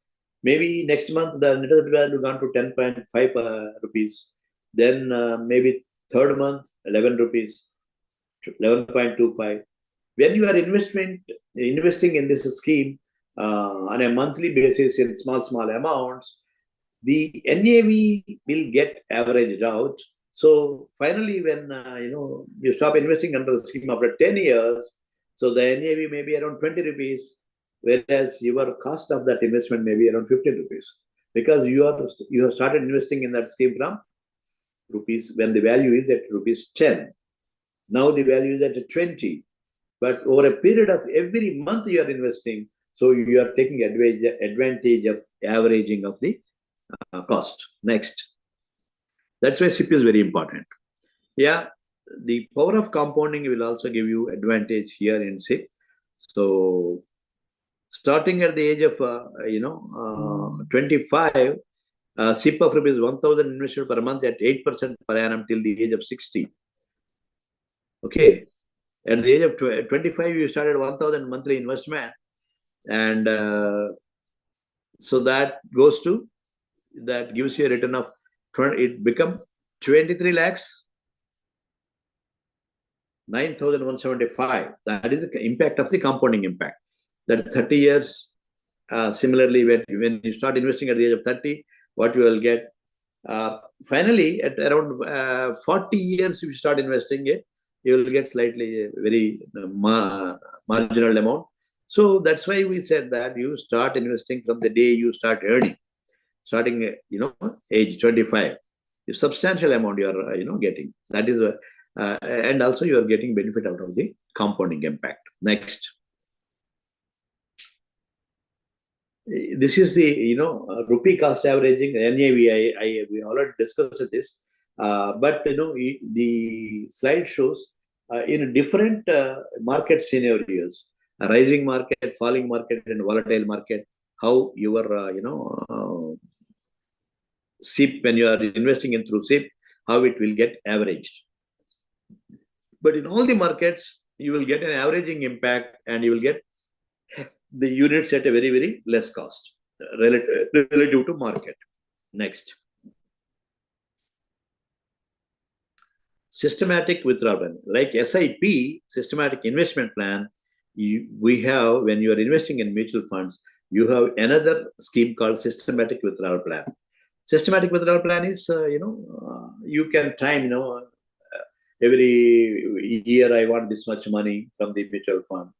Maybe next month the net asset value gone to 10.5 rupees. Then maybe third month 11 rupees, 11.25. When you are investing in this scheme on a monthly basis in small amounts, the NAV will get averaged out. So finally, when you stop investing under the scheme after 10 years, so the NAV may be around 20 rupees, whereas your cost of that investment may be around 15 rupees, because you have started investing in that scheme from rupees when the value is at rupees 10. Now the value is at 20. But over a period of every month you are investing, so you are taking advantage of averaging of the cost. Next. That's why SIP is very important. Yeah, the power of compounding will also give you advantage here in SIP. So starting at the age of 25, SIP of rupees 1,000 invested per month at 8% per annum till the age of 60. Okay, at the age of 25, you started 1,000 monthly investment, and so that gives you a return of it become 23 lakhs 9,175. That is the impact of the compounding impact. That 30 years. Similarly, when you start investing at the age of 30, what you will get finally at around 40 years, if you start investing it, you will get slightly very marginal amount. So that's why we said that you start investing from the day you start earning, starting age 25. A substantial amount you are getting. That is and also you are getting benefit out of the compounding impact. Next. This is the rupee cost averaging, NAV. We already discussed this, but the slide shows in different market scenarios, a rising market, falling market, and volatile market, how your SIP, when you are investing in through SIP, how it will get averaged. But in all the markets, you will get an averaging impact, and you will get the units at a very, very less cost relative to market. Next. Systematic withdrawal plan. Like SIP, systematic investment plan, we have, when you are investing in mutual funds, you have another scheme called systematic withdrawal plan. Systematic withdrawal plan is, you can time, every year I want this much money from the mutual fund.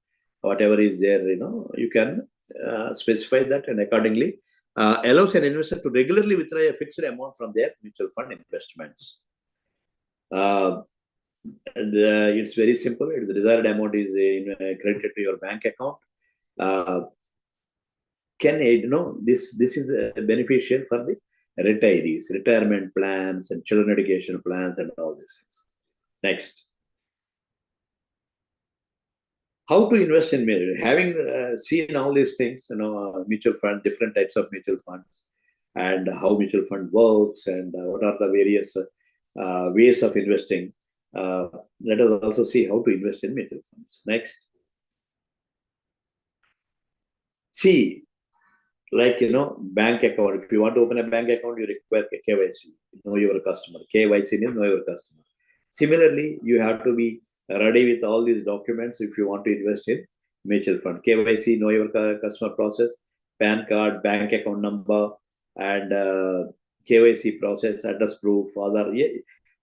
Whatever is there, you can specify that, and accordingly allows an investor to regularly withdraw a fixed amount from their mutual fund investments. And it's very simple. The desired amount is credited to your bank account. This is beneficial for the retirees, retirement plans, and children education plans, and all these things. Next. How to invest in mutual? Having seen all these things, mutual fund, different types of mutual funds, and how mutual fund works, and what are the various ways of investing. Let us also see how to invest in mutual funds. Next. See, like, bank account. If you want to open a bank account, you require KYC, know your customer. KYC means know your customer. Similarly, you have to be ready with all these documents if you want to invest in mutual fund. KYC, know your customer process, PAN card, bank account number, and KYC process, address proof, other.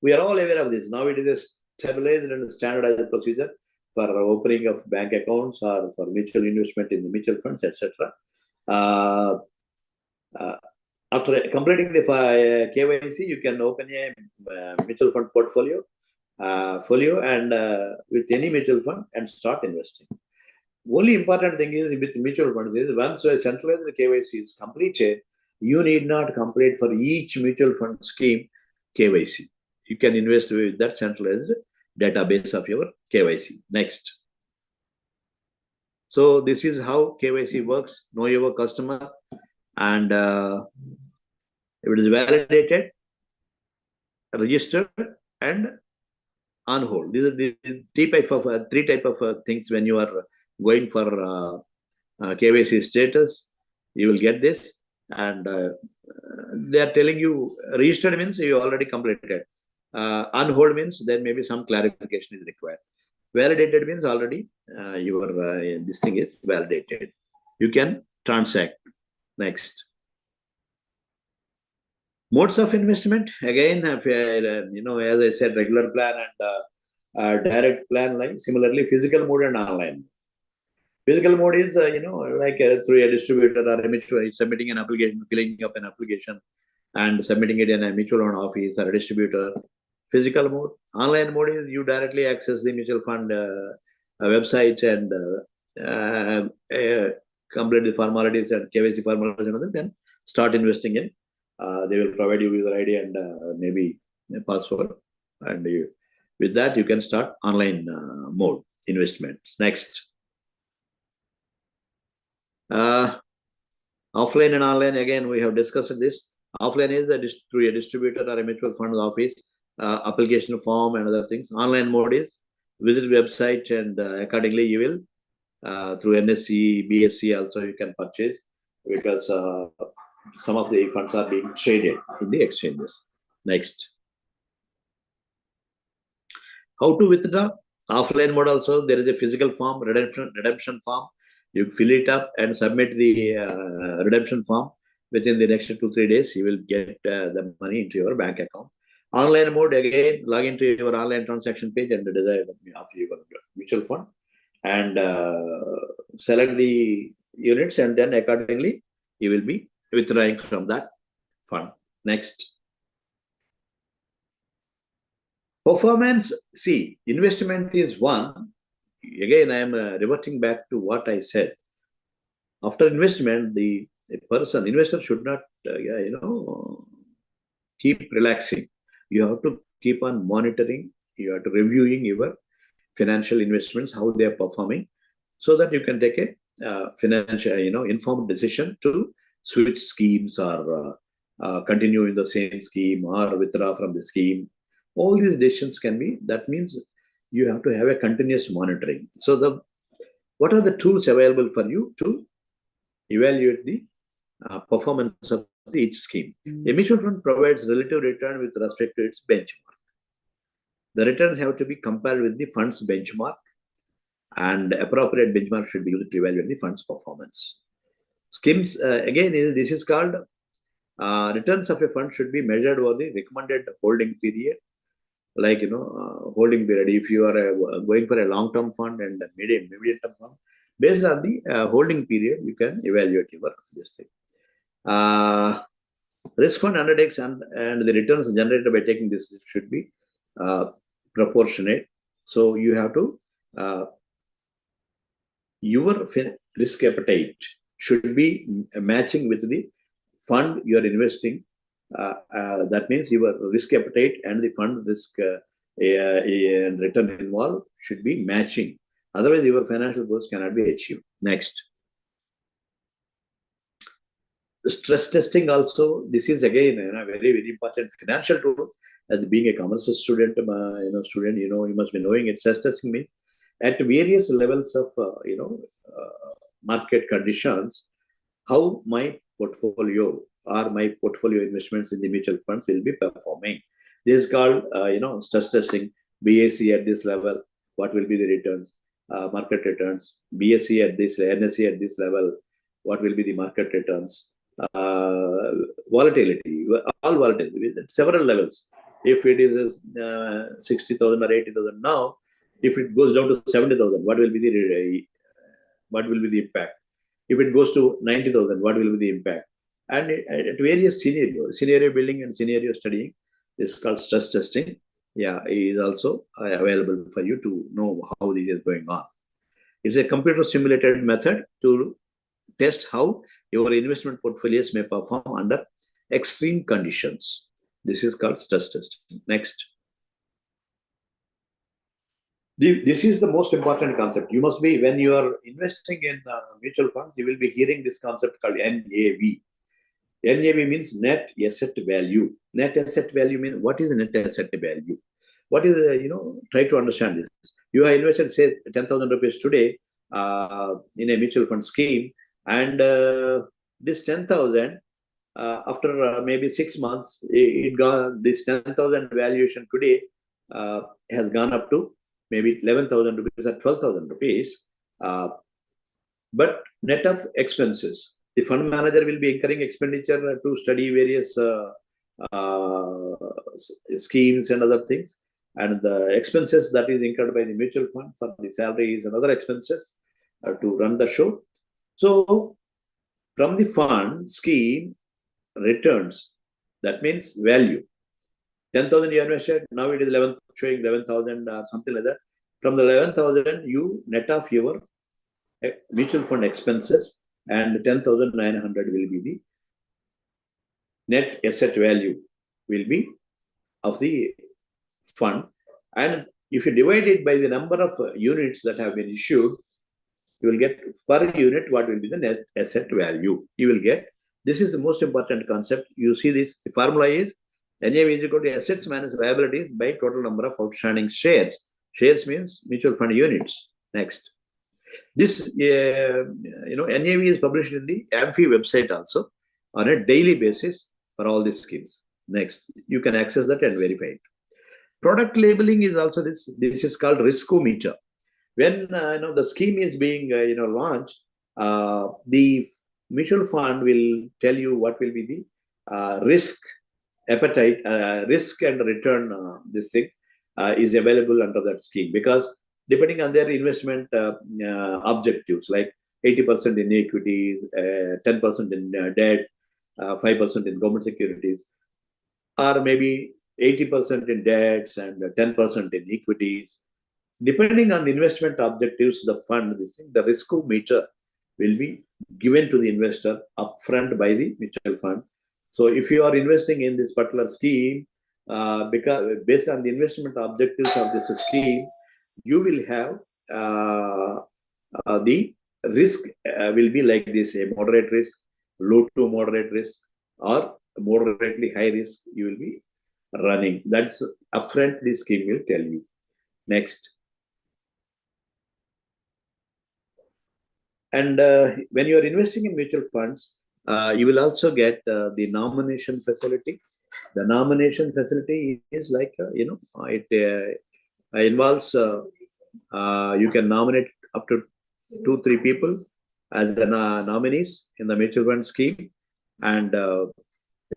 We are all aware of this. Now it is a stabilized and standardized procedure. for opening of bank accounts or for mutual investment in the mutual funds, etc. After completing the KYC, you can open a mutual fund portfolio and with any mutual fund and start investing. Only important thing is with mutual funds is once a centralized KYC is completed, you need not complete for each mutual fund scheme KYC. You can invest with that centralized database of your KYC. Next. So this is how KYC works. Know your customer, and if it is validated, registered, and on hold. These are the three type of things when you are going for KYC status. You will get this, and they are telling you registered means you already completed. On hold means there may be some clarification is required. Validated means already this thing is validated. You can transact. Next. Modes of investment, again, as I said, regular plan and direct plan, like similarly, physical mode and online. Physical mode is, through a distributor or a mutual, submitting an application, filling up an application and submitting it in a mutual fund office or a distributor. Physical mode. Online mode is you directly access the mutual fund website and complete the formalities and KYC formalities and then start investing in. They will provide you user ID and maybe a password, and with that you can start online mode investments. Next. Offline and online, again we have discussed this. Offline is through a distributor or a mutual fund office, application form and other things. Online mode is visit website and accordingly you will through NSE, BSE also you can purchase, because some of the funds are being traded in the exchanges. Next. How to withdraw? Offline mode also, there is a physical form, redemption form. You fill it up and submit the redemption form. Within the next 2-3 days, you will get the money into your bank account. Online mode, again, log into your online transaction page and decide after your mutual fund and select the units, and then accordingly you will be withdrawing from that fund. Next. Performance. See, investment is one. Again, I am reverting back to what I said. After investment, the investor should not, keep relaxing. You have to keep on monitoring. You have to reviewing your financial investments, how they are performing, so that you can take a financial, informed decision to switch schemes or continue in the same scheme or withdraw from the scheme. All these decisions can be. That means you have to have a continuous monitoring. So what are the tools available for you to evaluate the performance of each scheme? A mutual fund provides relative return with respect to its benchmark. The returns have to be compared with the fund's benchmark, and appropriate benchmark should be used to evaluate the fund's performance. Schemes, again, this is called returns of a fund should be measured over the recommended holding period. Like, holding period, if you are going for a long-term fund and a medium-term fund, based on the holding period, you can evaluate this thing. Risk fund undertakes and the returns generated by taking this should be proportionate. So you have to, your risk appetite should be matching with the fund you are investing. That means your risk appetite and the fund risk and return involved should be matching. Otherwise, your financial goals cannot be achieved. Next. Stress testing also, this is again a very, very important financial tool. As being a commerce student, you must be knowing it. Stress testing means at various levels of, market conditions, how my portfolio or my portfolio investments in the mutual funds will be performing. This is called, stress testing. BAC at this level, what will be the returns, market returns. BSE at this, NSE at this level, what will be the market returns. Volatility, all volatility at several levels. If it is 60,000 or 80,000 now, If it goes down to 70,000, what will be the impact? If it goes to 90,000, what will be the impact? And at various scenario building and scenario studying, this is called stress testing. Yeah, it is also available for you to know how this is going on. It's a computer simulated method to test how your investment portfolios may perform under extreme conditions. This is called stress testing. Next. This is the most important concept. You must be, when you are investing in mutual funds, you will be hearing this concept called NAV. NAV means net asset value. Net asset value means, what is net asset value? What is, try to understand this. You have invested, say, 10,000 rupees today in a mutual fund scheme, and this 10,000, after maybe 6 months, this 10,000 valuation today has gone up to maybe 11,000 rupees or 12,000 rupees. But net of expenses, the fund manager will be incurring expenditure to study various schemes and other things. And the expenses that is incurred by the mutual fund for the salaries and other expenses to run the show. So from the fund scheme returns, that means value. 10,000 you invested, now it is showing 11,000 or something like that. From the 11,000, you net off your mutual fund expenses, and 10,900 will be the net asset value will be of the fund. And if you divide it by the number of units that have been issued, you will get per unit what will be the net asset value. You will get, this is the most important concept. You see this, the formula is NAV is equal to assets minus liabilities by total number of outstanding shares. Shares means mutual fund units. Next. This, NAV is published in the AMFI website also on a daily basis for all these schemes. Next, you can access that and verify it. Product labeling is also this. This is called riskometer. When the scheme is being launched, the mutual fund will tell you what will be the risk appetite, risk and return. This thing is available under that scheme, because depending on their investment objectives, like 80% in equity, 10% in debt, 5% in government securities, or maybe 80% in debts and 10% in equities. Depending on the investment objectives, the fund, the riskometer will be given to the investor upfront by the mutual fund. So if you are investing in this particular scheme, because based on the investment objectives of this scheme, you will have the risk will be like this: a moderate risk, low to moderate risk, or moderately high risk you will be running. That's upfront the scheme will tell you. Next. And when you are investing in mutual funds, you will also get the nomination facility. The nomination facility is like, it involves, you can nominate up to 2-3 people as the nominees in the mutual fund scheme. And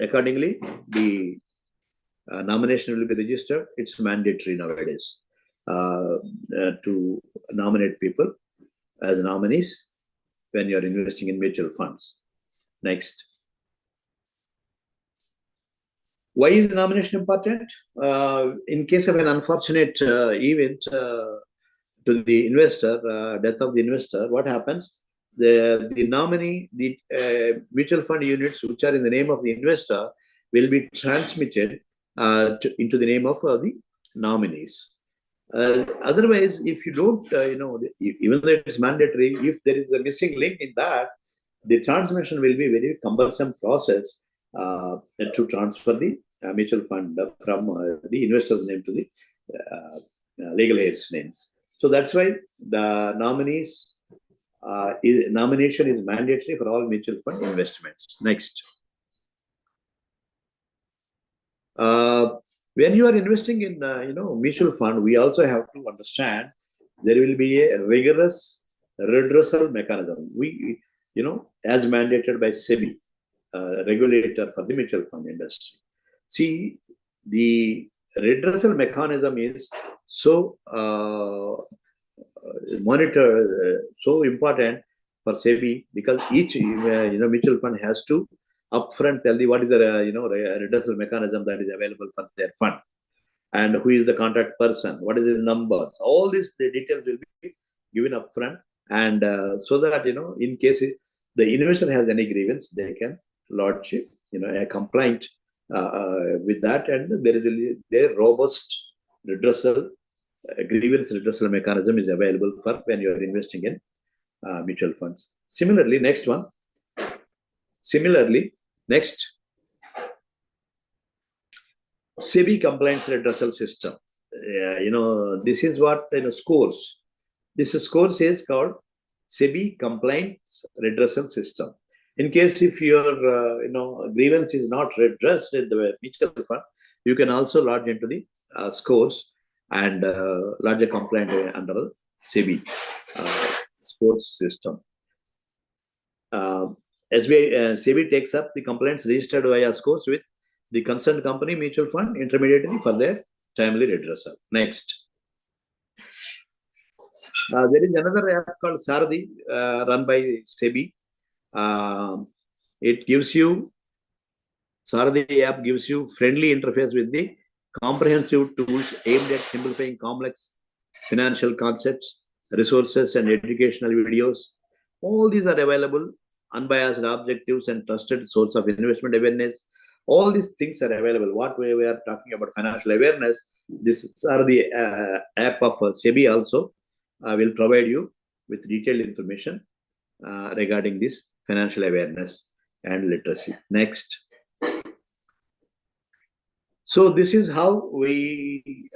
accordingly, the nomination will be registered. It's mandatory nowadays to nominate people as nominees when you are investing in mutual funds. Next. Why is the nomination important? In case of an unfortunate event to the investor, death of the investor, what happens? The nominee, the mutual fund units which are in the name of the investor will be transmitted into the name of the nominees. Otherwise, if you don't, even though it is mandatory, if there is a missing link in that, the transmission will be a very cumbersome process to transfer the mutual fund from the investor's name to the legal head's names. So that's why the nomination is mandatory for all mutual fund investments. Next. When you are investing in mutual fund, we also have to understand there will be a rigorous redressal mechanism. We, as mandated by SEBI, regulator for the mutual fund industry. See, the redressal mechanism is so so important for SEBI, because each mutual fund has to upfront tell the what is the redressal mechanism that is available for their fund, and who is the contact person, what is his numbers, all these the details will be given upfront, and so that in case the investor has any grievance, they can lodge a complaint with that, and there is a robust redressal grievance redressal mechanism is available for when you are investing in mutual funds. Similarly, next, SEBI compliance redressal system. This is what scores. This scores is called SEBI compliance redressal system. In case if your grievance is not redressed in the mutual fund, you can also lodge into the scores and lodge a complaint under SEBI scores system. SEBI takes up the complaints registered via scores with the concerned company, mutual fund, intermediary for their timely redressal. Next. There is another app called Saradhi run by SEBI. Saradhi app gives you friendly interface with the comprehensive tools aimed at simplifying complex financial concepts, resources, and educational videos. All these are available, unbiased objectives, and trusted source of investment awareness. All these things are available. What we are talking about financial awareness, this are the app of SEBI also will provide you with detailed information regarding this financial awareness and literacy. Next. So this is how we,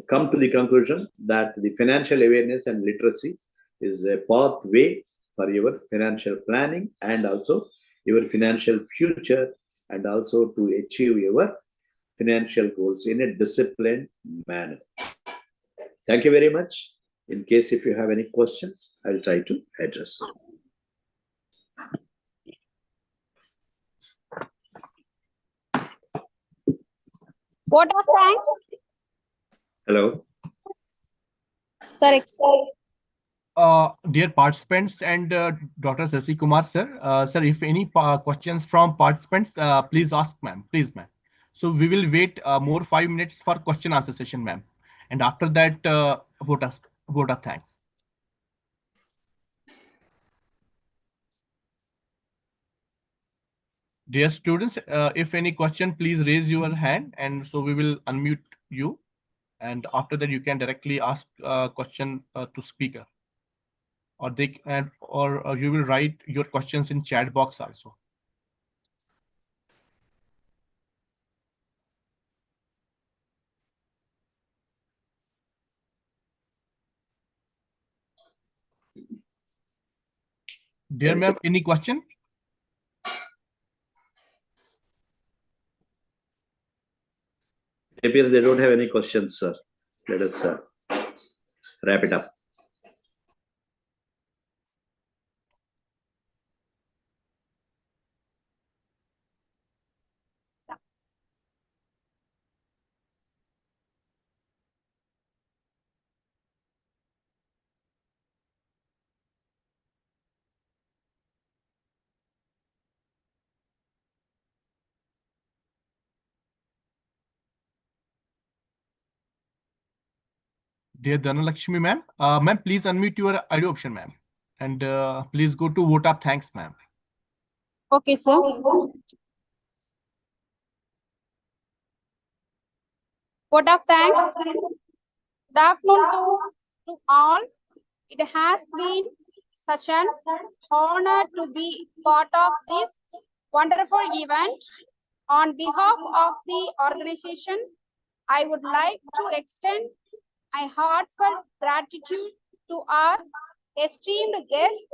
come to the conclusion that the financial awareness and literacy is a pathway for your financial planning and also your financial future, and also to achieve your financial goals in a disciplined manner. Thank you very much. In case if you have any questions, I will try to address. Vote of thanks. Hello. Sir, Dear participants and Dr. Sasi Kumar sir, sir, if any questions from participants, please ask, ma'am. Please, ma'am. So we will wait more 5 minutes for question answer session, ma'am. And after that, vote of thanks. Dear students, if any question, please raise your hand, and so we will unmute you. And after that, you can directly ask a question to speaker, or you will write your questions in chat box also. Dear ma'am, any question? It appears they don't have any questions, sir. Let us wrap it up. Dear Dhanalakshmi ma'am, ma'am, please unmute your audio option, ma'am, and please go to vote of thanks, ma'am. okay, sir. Vote of thanks. Good afternoon to all. It has been such an honor to be part of this wonderful event. On behalf of the organization, I would like to extend my heartfelt gratitude to our esteemed guest,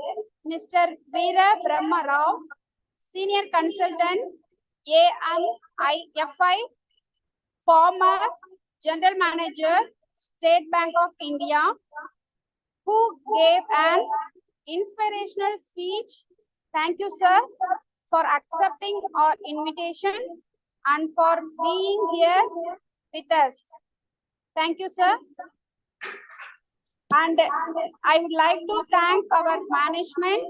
Mr. Veera Brahma Rao, Senior Consultant, AMIFI, former General Manager, State Bank of India, who gave an inspirational speech. Thank you, sir, for accepting our invitation and for being here with us. Thank you, sir. And I would like to thank our management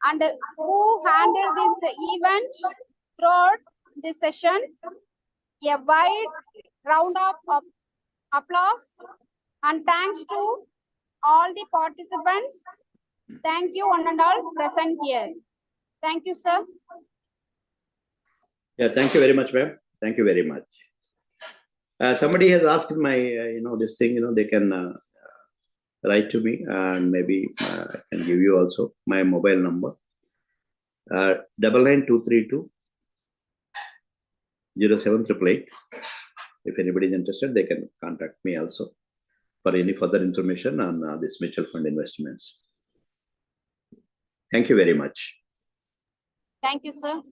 and who handled this event throughout this session. A wide round of applause and thanks to all the participants. Thank you one and all present here. Thank you, sir. Yeah, thank you very much, ma'am. Thank you very much. Somebody has asked my, this thing, they can write to me, and maybe I can give you also my mobile number. 99232 07888. If anybody is interested, they can contact me also for any further information on this mutual fund investments. Thank you very much. Thank you, sir.